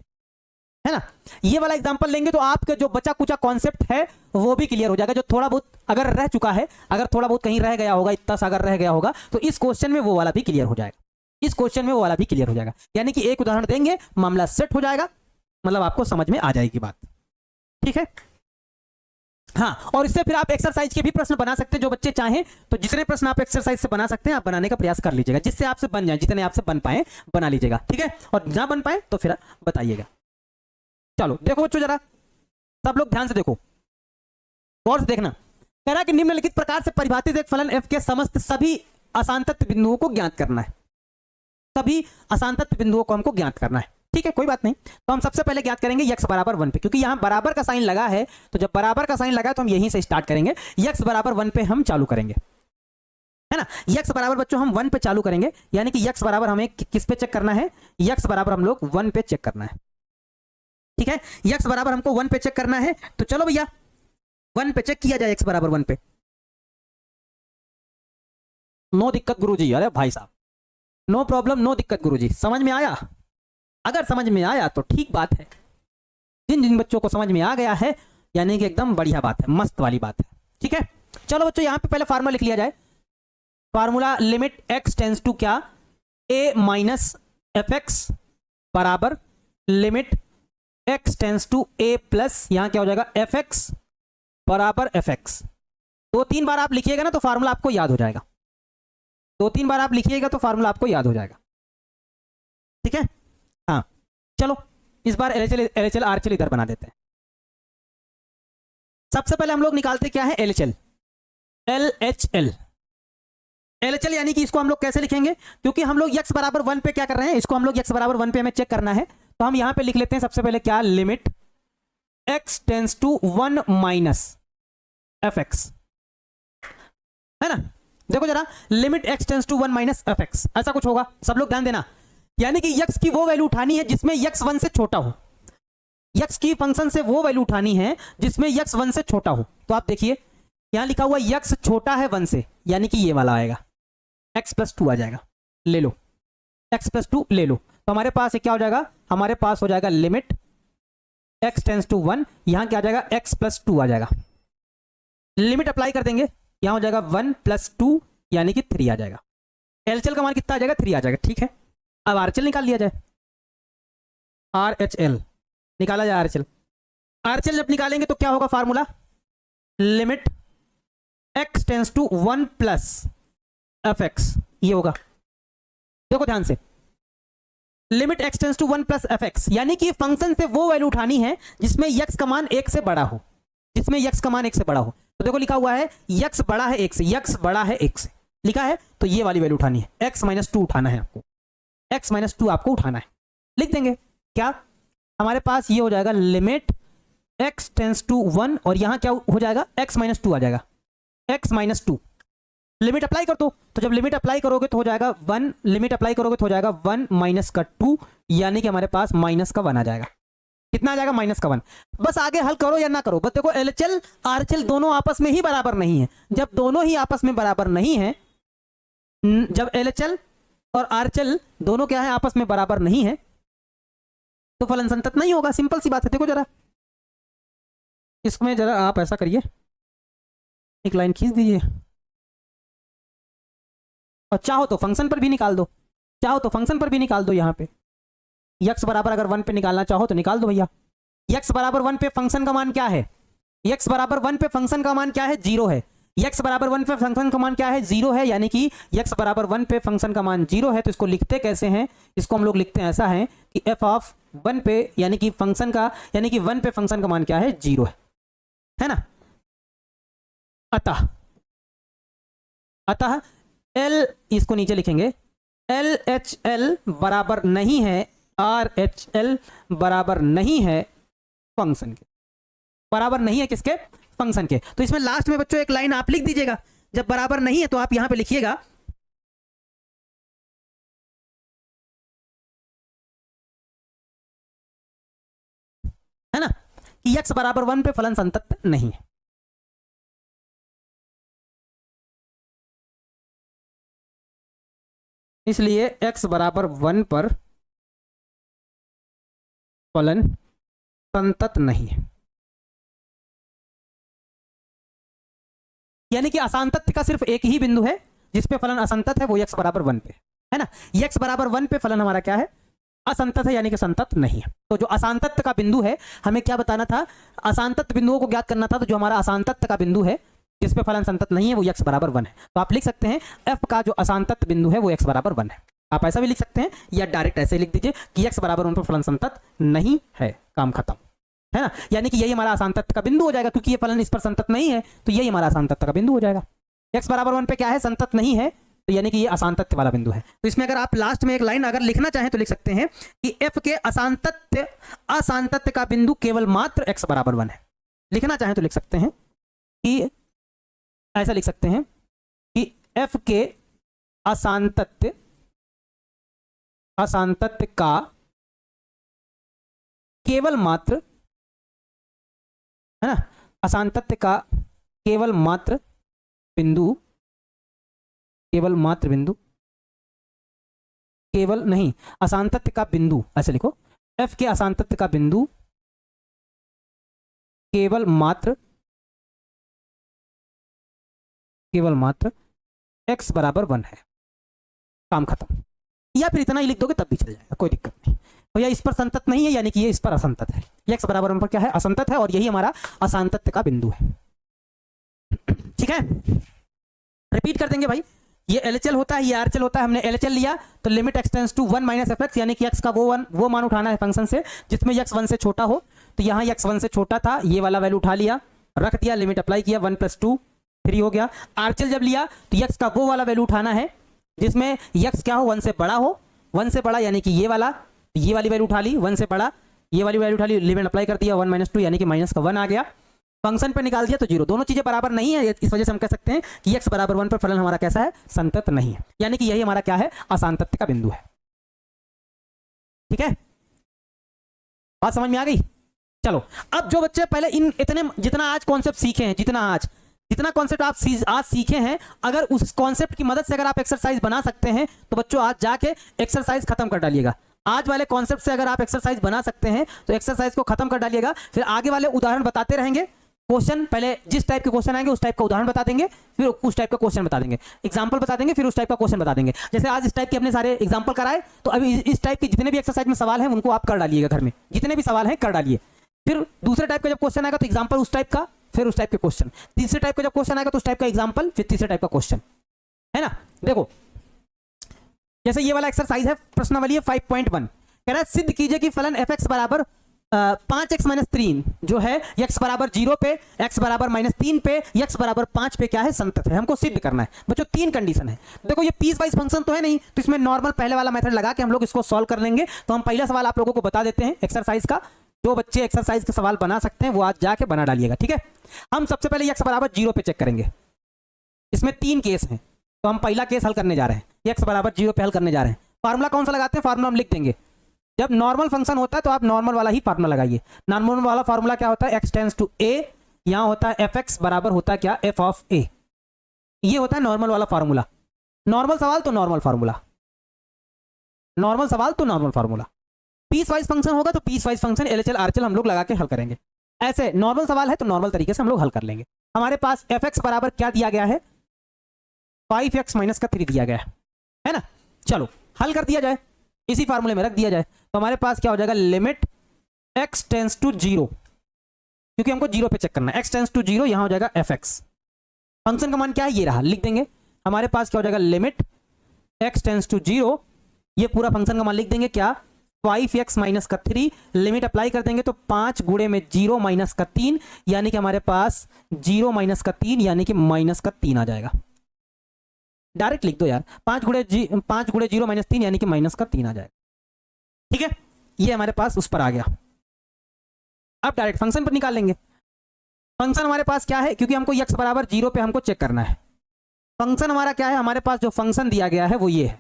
है ना, ये वाला एग्जांपल लेंगे तो आपका जो बचा कुचा कॉन्सेप्ट है वो भी क्लियर हो जाएगा। जो थोड़ा बहुत अगर रह चुका है, अगर थोड़ा बहुत कहीं रह गया होगा, इतना सा अगर रह गया होगा तो इस क्वेश्चन में वो वाला भी क्लियर हो जाएगा, इस क्वेश्चन में वो वाला भी क्लियर हो जाएगा। यानी कि एक उदाहरण देंगे, मामला सेट हो जाएगा, मतलब आपको समझ में आ जाएगी बात। ठीक है, हाँ, और इससे फिर आप एक्सरसाइज के भी प्रश्न बना सकते हैं, जो बच्चे चाहें तो जितने प्रश्न आप एक्सरसाइज से बना सकते हैं आप बनाने का प्रयास कर लीजिएगा, जिससे आपसे बन जाए, जितने आपसे बन पाए बना लीजिएगा। ठीक है, और ना बन पाए तो फिर बताइएगा। चलो देखो बच्चों, जरा सब लोग ध्यान से देखो, गौर से देखना। कह रहा है कि निम्नलिखित प्रकार से परिभाषित एक फलन f के समस्त सभी असांतत्य बिंदुओं को ज्ञात करना है, सभी असांतत्य बिंदुओं को हमको ज्ञात करना है। ठीक है, कोई बात नहीं, तो हम सबसे पहले ज्ञात करेंगे x बराबर 1 पे, क्योंकि यहां बराबर का साइन लगा है, तो जब बराबर का साइन लगा है तो हम यहीं से स्टार्ट करेंगे, x बराबर 1 पे हम चालू करेंगे, है ना। x बराबर बच्चों हम 1 पे चालू करेंगे, यानी कि x बराबर हमें किस पे चेक करना है, x बराबर हम लोग 1 पे चेक करना है। ठीक है, x बराबर हमको 1 पे चेक करना है, तो चलो भैया 1 पे चेक किया जाए, x बराबर 1 पे। नो दिक्कत गुरुजी, अरे भाई साहब नो प्रॉब्लम, नो दिक्कत गुरुजी, समझ में आया? अगर समझ में आया तो ठीक बात है, जिन जिन बच्चों को समझ में आ गया है यानी कि एकदम बढ़िया बात है, मस्त वाली बात है। ठीक है, चलो बच्चों यहां पे पहले फार्मूला लिख लिया जाए। Formula limit x tends to क्या, a माइनस एफ एक्स बराबर limit x tends to a plus, यहां क्या हो जाएगा एफ एक्स बराबर एफ एक्स। 2-3 बार आप लिखिएगा ना तो फार्मूला आपको याद हो जाएगा, 2-3 बार आप लिखिएगा तो फार्मूला आपको याद हो जाएगा। ठीक है, हाँ चलो इस बार LHL RHL इधर बना देते हैं। सबसे पहले हम लोग निकालते क्या है, LHL LHL यानी कि इसको हम लोग कैसे लिखेंगे, क्योंकि हम लोग x बराबर 1 पे क्या कर रहे हैं, इसको हम लोग x बराबर 1 पे हमें चेक करना है, तो हम यहां पे लिख लेते हैं सबसे पहले क्या, limit x tends to 1 minus F X, है ना। देखो जरा, limit x tends to 1 minus F X, ऐसा कुछ होगा, सब लोग ध्यान देना। यानी कि x की वो वैल्यू उठानी है जिसमें x 1 से छोटा हो, यक्स की फंक्शन से वो वैल्यू उठानी है जिसमें यक्स 1 से छोटा हो। तो आप देखिए यहां लिखा हुआ यक्स छोटा है 1 से, यानी कि ये वाला आएगा, x प्लस 2 आ जाएगा, ले लो x प्लस 2 ले लो। तो हमारे पास क्या हो जाएगा, हमारे पास हो जाएगा लिमिट x टेंस टू 1, यहां क्या आ जाएगा x प्लस 2 आ जाएगा। लिमिट अप्लाई कर देंगे, यहां हो जाएगा 1 प्लस 2 यानी कि 3 आ जाएगा। एलएचएल का मान कितना आ जाएगा, 3 आ जाएगा। ठीक है, अब आरएचएल निकाल लिया जाए। आरएचएल निकाला जाए, आरएचएल जब निकालेंगे तो क्या होगा formula, limit x tends to 1 plus F x, ये होगा। देखो ध्यान से, limit x tends to 1 plus F X, यानी कि फंक्शन से वो वैल्यू उठानी है जिसमें x का मान 1 से बड़ा हो, जिसमें x का मान 1 से बड़ा हो। तो देखो लिखा हुआ है x बड़ा है 1 से, x बड़ा है 1 से लिखा है, तो ये वाली वैल्यू उठानी है, x माइनस 2 उठाना है आपको, x माइनस 2 आपको उठाना है। लिख देंगे क्या, हमारे पास ये हो जाएगा लिमिट x टेंस टू 1 और यहां क्या हो जाएगा, x माइनस 2 आ जाएगा, x माइनस 2। लिमिट अप्लाई कर दो, तो जब लिमिट अप्लाई करोगे तो हो जाएगा 1, लिमिट अप्लाई करोगे तो हो जाएगा 1 माइनस का 2, यानी कि हमारे पास माइनस का 1 आ जाएगा। कितना आ जाएगा, माइनस का 1। बस आगे हल करो या ना करो, बस देखो एलएचएल आरएचएल दोनों आपस में ही बराबर नहीं है। जब दोनों ही आपस में बराबर नहीं है, जब एलएचएल और आरएचएल दोनों क्या है आपस में बराबर नहीं है, तो फलन संतत नहीं होगा। सिंपल सी बात है। देखो जरा इसमें जरा आप ऐसा करिए, एक लाइन खींच दीजिए और चाहो तो फंक्शन पर भी निकाल दो, चाहो तो फंक्शन पर भी निकाल दो। यहाँ पे x बराबर अगर 1 पे निकालना चाहो तो निकाल दो भैया। x बराबर 1 पे फंक्शन का मान क्या है, x बराबर 1 पे फंक्शन का मान क्या है, 0 है। x बराबर 1 पे फंक्शन का मान क्या है, 0 है, यानी कि x बराबर 1 पे फंक्शन का मान 0 है। तो इसको लिखते कैसे हैं, इसको हम लोग लिखते हैं ऐसा है कि f ऑफ 1 पे यानी कि फंक्शन का, यानी कि 1 पे फंक्शन का मान क्या है, 0 है ना। अतः L, इसको नीचे लिखेंगे, LHL बराबर नहीं है RHL बराबर नहीं है फंक्शन के, बराबर नहीं है किसके, फंक्शन के। तो इसमें लास्ट में बच्चों एक लाइन आप लिख दीजिएगा, जब बराबर नहीं है तो आप यहां पे लिखिएगा है ना, कि x बराबर 1 पे फलन संतत नहीं है। इसलिए x बराबर 1 पर फलन संतत नहीं है। यानी कि असंतत का सिर्फ एक ही बिंदु है जिसपे फलन असंतत है, वो x बराबर 1 पे है ना। x बराबर 1 पे फलन हमारा क्या है, असंतत है, यानी कि संतत नहीं है। तो जो असांतत्य का बिंदु है, हमें क्या बताना था, असांतत्य बिंदुओं को ज्ञात करना था। तो जो हमारा असांतत्य का बिंदु है जिसपे फलन संतत नहीं है, वो x बराबर 1 है। तो आप लिख सकते हैं f का जो असांतत्य बिंदु है वो x बराबर 1 है। आप ऐसा भी लिख सकते हैं या डायरेक्ट ऐसे लिख दीजिए कि x बराबर 1 पर फलन संतत नहीं है, काम खत्म है ना। यानी कि यही हमारा असांतत्य का बिंदु हो जाएगा, क्योंकि ये फलन इस पर संतत नहीं है, तो यही हमारा असांतत्य का बिंदु हो जाएगा। x बराबर 1 पे क्या है, संतत नहीं है, तो यानी कि ये असांतत्य वाला बिंदु है। तो इसमें अगर आप लास्ट में एक लाइन अगर लिखना चाहें तो लिख सकते हैं कि f के असांतत्य का बिंदु केवल मात्र x बराबर 1 है। लिखना चाहें तो लिख सकते हैं कि ऐसा लिख सकते हैं कि f के असांतत्य का केवल मात्र, है ना, असांतत्य का केवल मात्र बिंदु, केवल नहीं, असांतत्य का बिंदु, ऐसे लिखो, f के असांतत्य का बिंदु केवल मात्र x बराबर 1 है, काम खत्म। या फिर इतना ही लिख दोगे तब भी चल जाएगा, कोई दिक्कत नहीं। तो यह इस पर संतत नहीं है, यानी कि ये इस पर असंतत है। x बराबर 1 पर क्या है, असंतत है, और यही हमारा असांतत्य का बिंदु है। ठीक है, रिपीट कर देंगे भाई। ये एलएचएल होता है, ये आरएचएल होता है। हमने एलएचएल लिया तो limit x tends to 1 minus F X, यानी कि x का वो मान उठाना है फंक्शन से जिसमें x 1 से छोटा हो। तो यहाँ x 1 से छोटा था, ये वाला वैल्यू उठा लिया, रख दिया, लिमिट अप्लाई किया, 1 + 2 3 हो गया। आरएचएल जब लिया तो x का वो वाला वैल्यू उठाना है जिसमें x क्या हो, 1 से बड़ा हो, 1 से बड़ा यानी कि ये वाला, ये वाली वैल्यू उठा ली, 1 से बड़ा ये वाली वैल्यू उठा ली, लिमिट अप्लाई कर दिया, 1 - 2 यानी कि माइनस का 1 आ गया। फंक्शन पे निकाल दिया तो 0। दोनों चीजें बराबर नहीं है, इस वजह से हम कह सकते हैं कि x बराबर 1 पर फलन हमारा कैसा है, संतत नहीं है, यानी कि यही हमारा क्या है, असांतत्य का बिंदु है। ठीक है, बात समझ में आ गई। चलो अब जो बच्चे पहले इन इतने जितना आज कॉन्सेप्ट सीखे हैं, जितना कॉन्सेप्ट आप आज सीखे हैं, अगर उस कॉन्सेप्ट की मदद से अगर आप एक्सरसाइज बना सकते हैं तो बच्चों आज जाके एक्सरसाइज खत्म कर डालिएगा। आज वाले कॉन्सेप्ट से अगर आप एक्सरसाइज बना सकते हैं तो एक्सरसाइज को खत्म कर डालिएगा। फिर आगे वाले उदाहरण बताते रहेंगे, क्वेश्चन पहले जिस टाइप के क्वेश्चन आएंगे उस टाइप का उदाहरण बता देंगे, फिर उस टाइप का क्वेश्चन बता देंगे, एग्जांपल बता देंगे, फिर उस टाइप का क्वेश्चन बता देंगे। जैसे आज इस टाइप के अपने सारे एग्जांपल कराए, तो अभी इस टाइप के जितने भी एक्सरसाइज में सवाल हैं उनको आप कर डालिएगा, घर में जितने भी सवाल हैं कर डालिए। फिर दूसरे टाइप का जब क्वेश्चन आएगा तो एग्जाम्पल उस टाइप का, फिर उस टाइप के क्वेश्चन। तीसरे टाइप का जब क्वेश्चन आएगा तो उस टाइप का एग्जाम्पल, फिर तीसरे टाइप का क्वेश्चन, है ना। देखो जैसे ये वाला एक्सरसाइज है, प्रश्नावली है 5.1, कह रहा है सिद्ध कीजिए कि फलन f(x) बराबर 5x - 3 जो है x बराबर 0 पे, x बराबर -3 पे, x बराबर 5 पे क्या है, संतत है। हमको सिद्ध करना है बच्चों। 3 कंडीशन है। देखो ये पीस वाइज फंक्शन तो है नहीं, तो इसमें नॉर्मल पहले वाला मेथड लगा के हम लोग इसको सॉल्व कर लेंगे। तो हम पहला सवाल आप लोगों को बता देते हैं एक्सरसाइज का। जो बच्चे एक्सरसाइज के सवाल बना सकते हैं वो आज जाके बना डालिएगा, ठीक है। हम सबसे पहले x बराबर 0 पे चेक करेंगे। इसमें 3 केस हैं, तो हम पहला केस हल करने जा रहे हैं। x बराबर 0 पे हल करने जा रहे हैं। फार्मूला कौन सा लगाते हैं, फार्मूला हम लिख देंगे। जब नॉर्मल फंक्शन होता है तो आप नॉर्मल वाला ही फार्मूला लगाइए। नॉर्मल वाला फार्मूला क्या होता है, x टेंड्स टू a, यहां होता है fx बराबर होता है क्या, f ऑफ a। ये होता है नॉर्मल वाला फार्मूला। नॉर्मल सवाल तो नॉर्मल फार्मूला, नॉर्मल सवाल तो normal formula. Piece wise function होगा तो piece wise function LHL RHL हम लोग लगा के हल करेंगे। ऐसे नॉर्मल सवाल है तो नॉर्मल तरीके से हम लोग हल कर लेंगे। हमारे पास fx बराबर क्या दिया गया है, 5x - 3 दिया गया है ना। चलो हल कर दिया जाए, इसी फार्मूले में रख दिया जाए, तो हमारे पास क्या हो जाएगा, लिमिट x टेंड्स टू 0, क्योंकि हमको 0 पे चेक करना है। x टेंड्स टू 0, यहां हो जाएगा fx। फंक्शन का मान क्या है, ये रहा, लिख देंगे। हमारे पास क्या हो जाएगा, लिमिट x टेंड्स टू 0, ये पूरा फंक्शन का मान लिख देंगे क्या, 5x - 3। लिमिट अप्लाई कर देंगे तो 5 गुणे में 0 - 3, यानी कि हमारे पास 0 - 3 यानी कि -3 आ जाएगा। डायरेक्ट लिख दो यार, 5 गुणे 0 - 3 यानी कि -3 आ जाएगा, ठीक है। ये हमारे पास उस पर आ गया। अब डायरेक्ट फंक्शन पर निकाल लेंगे। फंक्शन हमारे पास क्या है, क्योंकि हमको x बराबर 0 पे हमको चेक करना है। फंक्शन हमारा क्या है, हमारे पास जो फंक्शन दिया गया है वो ये है,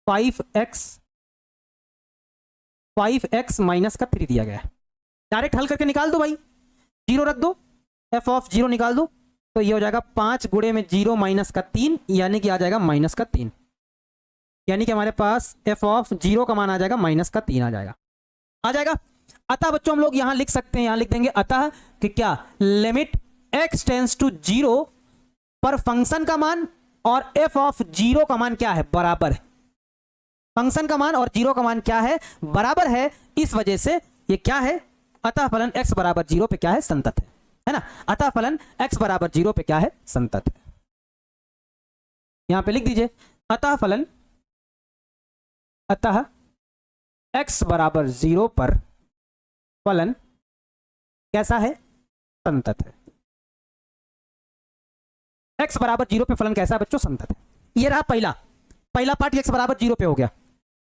5x - 3 दिया गया है। डायरेक्ट हल करके निकाल दो भाई, 0 रख दो, f ऑफ 0 निकाल दो, तो ये हो जाएगा 5 गुणे में 0 - 3, यानी कि आ जाएगा -3, यानी कि हमारे पास f ऑफ 0 का मान आ जाएगा -3 आ जाएगा। अतः बच्चों हम लोग यहां लिख सकते हैं, यहां लिख देंगे अतः कि क्या, लिमिट x टेंड्स टू 0 पर फंक्शन का मान और f ऑफ 0 का मान क्या है, बराबर है। फंक्शन का मान और 0 का मान क्या है, बराबर है। इस वजह से ये क्या है, अतः फलन x बराबर 0 पे क्या है, संतत है ना। अतः फलन x बराबर 0 पे क्या है, संतत है। यहां पे लिख दीजिए, अतः फलन, अतः x बराबर 0 पर फलन कैसा है, संतत है। x बराबर 0 पे फलन कैसा है बच्चों, संतत है। ये रहा पहला पार्ट, x बराबर 0 पे हो गया,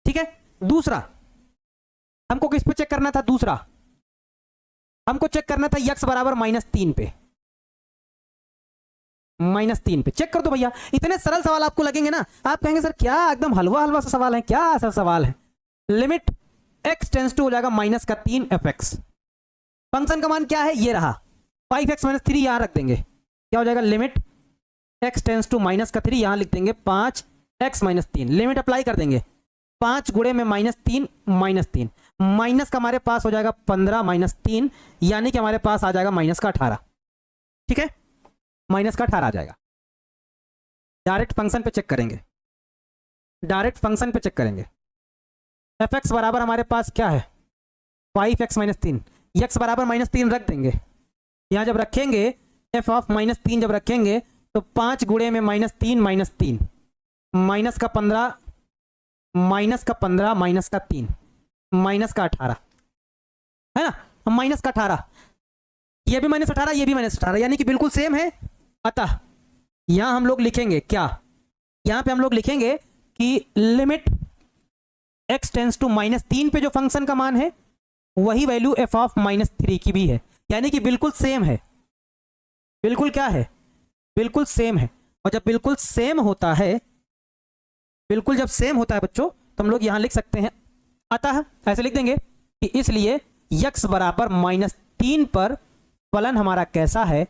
ठीक है। दूसरा हमको किस पे चेक करना था, दूसरा हमको चेक करना था x बराबर -3 पे, -3 पे चेक कर दो भैया। इतने सरल सवाल आपको लगेंगे ना, आप कहेंगे सर क्या एकदम हलवा सा सवाल है, क्या ऐसा सवाल है। लिमिट x टेंड्स टू हो जाएगा -3 fx। फंक्शन का मान क्या है, ये रहा 5x - 3, यहां रख देंगे, क्या हो जाएगा, लिमिट x टेंड्स टू -3, यहां लिख देंगे 5x - 3। लिमिट अप्लाई कर देंगे, 5 गुणे में -3, माइनस का हमारे पास हो जाएगा 15 - 3, यानी कि हमारे पास आ जाएगा -18, ठीक है, -18 आ जाएगा। डायरेक्ट फंक्शन पे चेक करेंगे, डायरेक्ट फंक्शन पे चेक करेंगे। fx बराबर हमारे पास क्या है, 5x - 3, x बराबर -3 रख देंगे। यहां जब रखेंगे f ऑफ -3 जब रखेंगे तो 5 गुणे में -3, माइनस का 15, -3, -18 है ना, -18, ये भी -18, ये भी -18, यानी कि बिल्कुल सेम है। अतः यहां हम लोग लिखेंगे क्या, यहां पे हम लोग लिखेंगे कि लिमिट x टेंड्स टू -3 पे जो फंक्शन का मान है वही वैल्यू f ऑफ -3 की भी है, यानी कि बिल्कुल सेम है। बिल्कुल क्या है, बिल्कुल सेम है। और जब बिल्कुल सेम होता है, बिल्कुल जब सेम होता है बच्चों, तो हम लोग यहां लिख सकते हैं अतः, ऐसे लिख देंगे कि इसलिए यक्स बराबर -3 पर फलन हमारा कैसा है?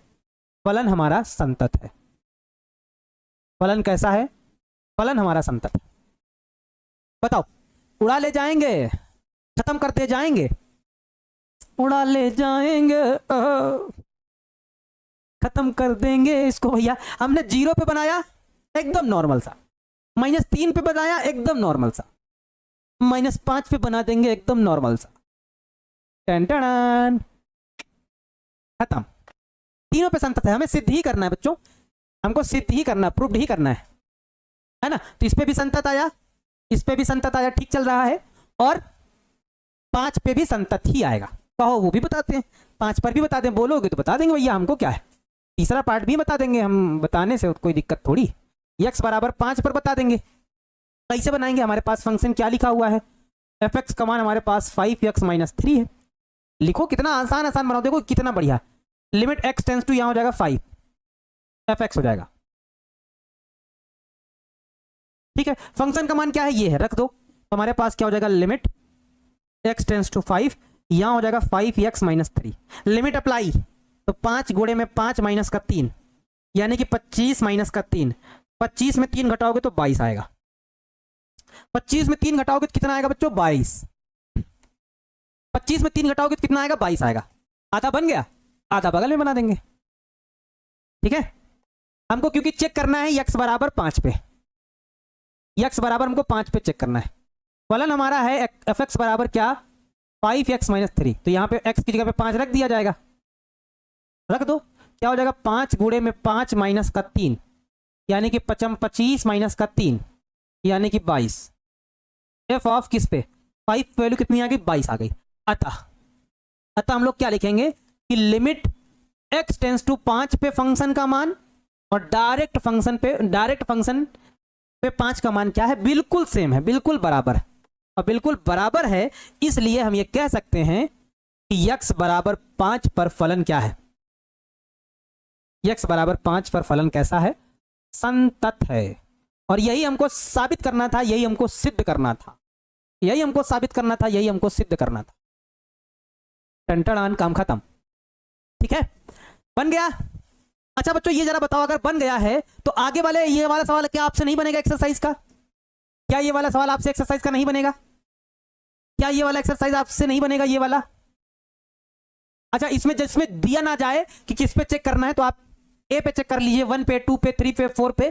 फलन हमारा संतत है। फलन कैसा है? फलन हमारा संतत है। बताओ, उड़ा ले जाएंगे, खत्म करते जाएंगे, उड़ा ले जाएंगे, खत्म कर देंगे इसको भैया। हमने 0 पे बनाया एकदम नॉर्मल सा, -3 पे बनाया एकदम नॉर्मल सा, -5 पे बना देंगे एकदम नॉर्मल सा, टन खत्म। तीनों पे संतत है। हमें सिद्ध ही करना है बच्चों, हमको सिद्ध ही करना, प्रूव्ड ही करना है ना। तो इस पे भी संतत आया, इस पे भी संतत आया, ठीक चल रहा है। और 5 पे भी संतत ही आएगा। कहो वो भी बताते हैं, 5 पर भी बता दें, बोलोगे तो बता देंगे भैया, हमको क्या है। तीसरा पार्ट भी बता देंगे हम, बताने से कोई दिक्कत थोड़ी। x बराबर 5 पर बता देंगे। कैसे बनाएंगे? हमारे पास फंक्शन क्या लिखा हुआ है? fx का मान हमारे पास 5x - 3 है। लिखो, कितना आसान आसान बनाओ, देखो कितना बढ़िया। लिमिट x टेंस टू यहां हो जाएगा 5, fx हो जाएगा। ठीक है, फंक्शन का मान क्या है? ये है, रख दो। हमारे पास क्या हो जाएगा? लिमिट x टेंस टू 5, यहां हो जाएगा 5x - 3। लिमिट अप्लाई, तो 5 गुणे में 5 माइनस का 3, यानी कि 25 माइनस का 3। 25 में 3 घटाओगे तो 22 आएगा। 25 में 3 घटाओगे तो कितना आएगा बच्चों? 22। 25 में 3 घटाओगे तो कितना आएगा? 22 आएगा। आधा बन गया, आधा बगल में बना देंगे। ठीक है, हमको क्योंकि चेक करना है x बराबर 5 पे, x बराबर हमको 5 पे चेक करना है। फलन हमारा है fx बराबर क्या? 5x - 3। तो यहां पे x की जगह पे 5 रख दिया जाएगा, रख दो। क्या हो जाएगा? 5 गुणे में 5 माइनस का 3, यानी कि 25 माइनस का 3, यानी कि 22। एफ ऑफ किस पे? 5 वैल्यू कितनी आ गई? 22 आ गई। अतः हम लोग क्या लिखेंगे कि लिमिट x टेंस टू 5 पे फंक्शन का मान और डायरेक्ट फंक्शन पे 5 का मान क्या है? बिल्कुल सेम है, बिल्कुल बराबर है। और बिल्कुल बराबर है इसलिए हम ये कह सकते हैं कि x बराबर 5 पर फलन क्या है? x बराबर 5 पर फलन कैसा है? संतत है। और यही हमको साबित करना था, यही हमको सिद्ध करना था, यही हमको साबित करना था, यही हमको सिद्ध करना था। टंटन, काम खत्म। ठीक है, बन गया। अच्छा बच्चों, ये जरा बताओ, अगर बन गया है तो आगे वाले ये वाला सवाल क्या आपसे नहीं बनेगा एक्सरसाइज का? क्या ये वाला सवाल आपसे एक्सरसाइज का नहीं बनेगा? क्या ये वाला एक्सरसाइज आपसे नहीं बनेगा? ये वाला? अच्छा, इसमें जिसमें दिया ना जाए कि किस पे चेक करना है, तो आप ए पे चेक कर लीजिए, 1 पे, 2 पे, 3 पे, 4 पे,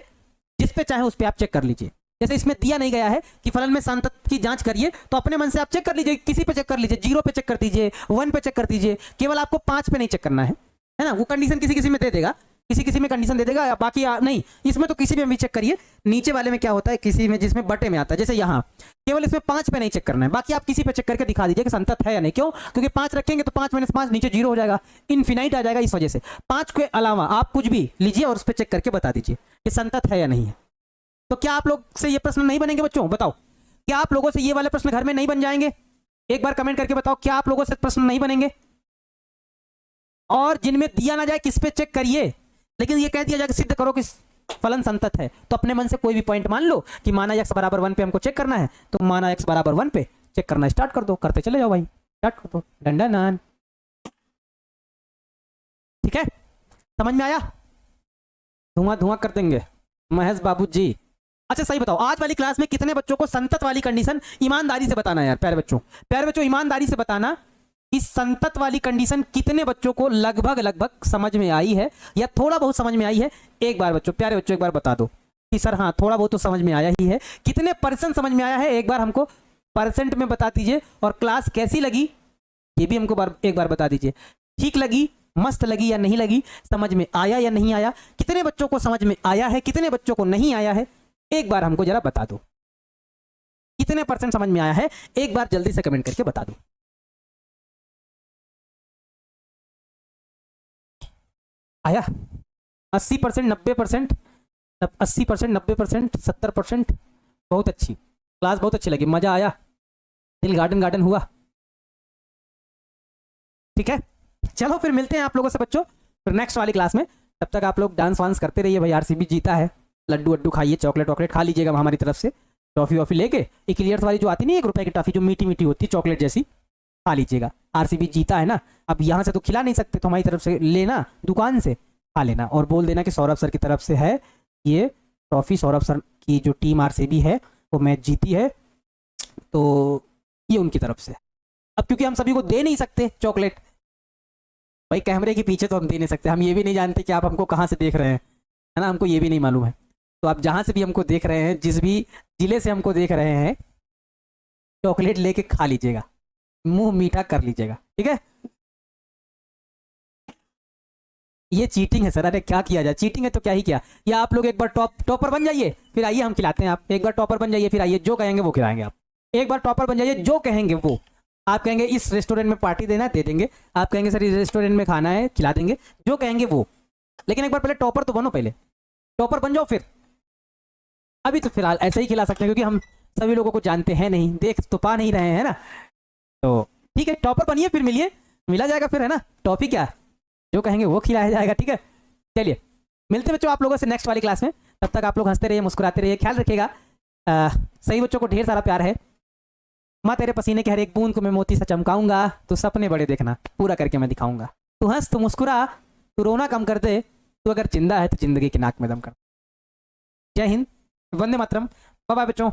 जिस पे चाहे उस पे आप चेक कर लीजिए। जैसे इसमें दिया नहीं गया है कि फलन में संतत की जांच करिए, तो अपने मन से आप चेक कर लीजिए, किसी पे चेक कर लीजिए, 0 पे चेक कर दीजिए, 1 पे चेक कर दीजिए। केवल आपको 5 पे नहीं चेक करना है ना। वो कंडीशन किसी किसी में दे देगा, किसी किसी में कंडीशन दे देगा, बाकी नहीं। इसमें तो किसी में भी चेक करिए। नीचे वाले में क्या होता है, किसी में जिसमें बटे में आता है, जैसे यहाँ केवल इसमें 5 पे नहीं चेक करना है, बाकी आप किसी पे चेक करके दिखा दीजिए कि संतत है या नहीं। क्यों? क्योंकि 5 रखेंगे तो 5 - 5 नीचे 0 हो जाएगा, इनफिनाइट आ जाएगा। इस वजह से 5 के अलावा आप कुछ भी लीजिए और उस पर चेक करके बता दीजिए कि संतत है या नहीं है। तो क्या आप लोग से ये प्रश्न नहीं बनेंगे बच्चों? बताओ, क्या आप लोगों से ये वाले प्रश्न घर में नहीं बन जाएंगे? एक बार कमेंट करके बताओ, क्या आप लोगों से प्रश्न नहीं बनेंगे? और जिनमें दिया ना जाए किस पे चेक करिए, लेकिन ये कह दिया जाए कि सिद्ध करो कि फलन संतत है, तो अपने मन से कोई भी पॉइंट मान लो कि माना x बराबर 1 पे हमको चेक करना है, तो माना x बराबर 1 पे चेक करना स्टार्ट कर दो, करते चले जाओ भाई, स्टार्ट कर दो। डंडन। ठीक है, समझ में आया? धुआं धुआं कर देंगे महेश बाबू जी। अच्छा सही बताओ, आज वाली क्लास में कितने बच्चों को संतत वाली कंडीशन ईमानदारी से बताना है यार? प्यारे बच्चों ईमानदारी से बताना कि संतत वाली कंडीशन कितने बच्चों को लगभग समझ में आई है या थोड़ा बहुत समझ में आई है? एक बार बच्चों, प्यारे बच्चों, एक बार बता दो कि सर हाँ थोड़ा बहुत तो समझ में आया ही है। कितने % समझ में आया है एक बार हमको % में बता दीजिए। और क्लास कैसी लगी ये भी हमको एक बार बता दीजिए। ठीक लगी, मस्त लगी या नहीं लगी, समझ में आया या नहीं आया, कितने बच्चों को समझ में आया है, कितने बच्चों को नहीं आया है, एक बार हमको जरा बता दो। कितने % समझ में आया है एक बार जल्दी से कमेंट करके बता दो। आया 80%, 90%, 80%, 90%, 70%। बहुत अच्छी क्लास, बहुत अच्छी लगी, मजा आया, दिल गार्डन हुआ। ठीक है, चलो फिर मिलते हैं आप लोगों से बच्चों फिर नेक्स्ट वाली क्लास में। तब तक आप लोग डांस वांस करते रहिए भाई, आरसीबी जीता है। लड्डू वड्डू खाइए, चॉकलेट वॉकलेट खा लीजिएगा हमारी तरफ से, टॉफी वॉफी लेके। इक्लियर्स वाली जो आती नहीं, 1 रुपए की टॉफी जो मीठी मीठी होती है चॉकलेट जैसी, खा लीजिएगा। आरसीबी जीता है ना, अब यहाँ से तो खिला नहीं सकते, तो हमारी तरफ से लेना, दुकान से खा लेना और बोल देना कि सौरभ सर की तरफ से है ये ट्रॉफी, सौरभ सर की जो टीम आरसीबी है वो मैच जीती है, तो ये उनकी तरफ से। अब क्योंकि हम सभी को दे नहीं सकते चॉकलेट भाई, कैमरे के पीछे तो हम दे नहीं सकते, हम ये भी नहीं जानते कि आप हमको कहाँ से देख रहे हैं, है ना, हमको ये भी नहीं मालूम है। तो आप जहाँ से भी हमको देख रहे हैं, जिस भी जिले से हमको देख रहे हैं, चॉकलेट लेके खा लीजिएगा, मुंह मीठा कर लीजिएगा, ठीक है। ये चीटिंग है सर, अरे क्या किया जाए, चीटिंग है तो क्या ही किया। या आप लोग एक बार टॉपर बन जाइए, फिर आइए हम खिलाते हैं। आप एक बार टॉपर बन जाइए, फिर आइए, जो कहेंगे वो खिलाएंगे। आप एक बार टॉपर बन जाइए, जो कहेंगे वो, आप कहेंगे इस रेस्टोरेंट में पार्टी देना है, दे देंगे। आप कहेंगे सर इस रेस्टोरेंट में खाना है, खिला देंगे, जो कहेंगे वो। लेकिन एक बार पहले टॉपर तो बनो, पहले टॉपर बन जाओ, फिर। अभी तो फिलहाल ऐसे ही खिला सकते हैं, क्योंकि हम सभी लोगों को जानते हैं नहीं, देख तो पा नहीं रहे हैं ना, तो ठीक है, टॉपर बनिए, फिर मिलिए, मिला जाएगा फिर, है ना। टॉफी क्या, जो कहेंगे वो खिलाया जाएगा, ठीक है। चलिए मिलते बच्चों आप लोगों से नेक्स्ट वाली क्लास में, तब तक आप लोग हंसते रहिए, मुस्कुराते रहिए, ख्याल रखिएगा। सही बच्चों को ढेर सारा प्यार है। माँ तेरे पसीने के हर एक बूंद को मैं मोती सा चमकाऊंगा, तो सपने बड़े देखना, पूरा करके मैं दिखाऊंगा। तू हंस, तू मुस्कुरा, तू रोना कम कर दे, तू अगर जिंदा है तो जिंदगी की नाक में दम कर। जय हिंद, वंदे मातरम, बाय बाय बच्चों।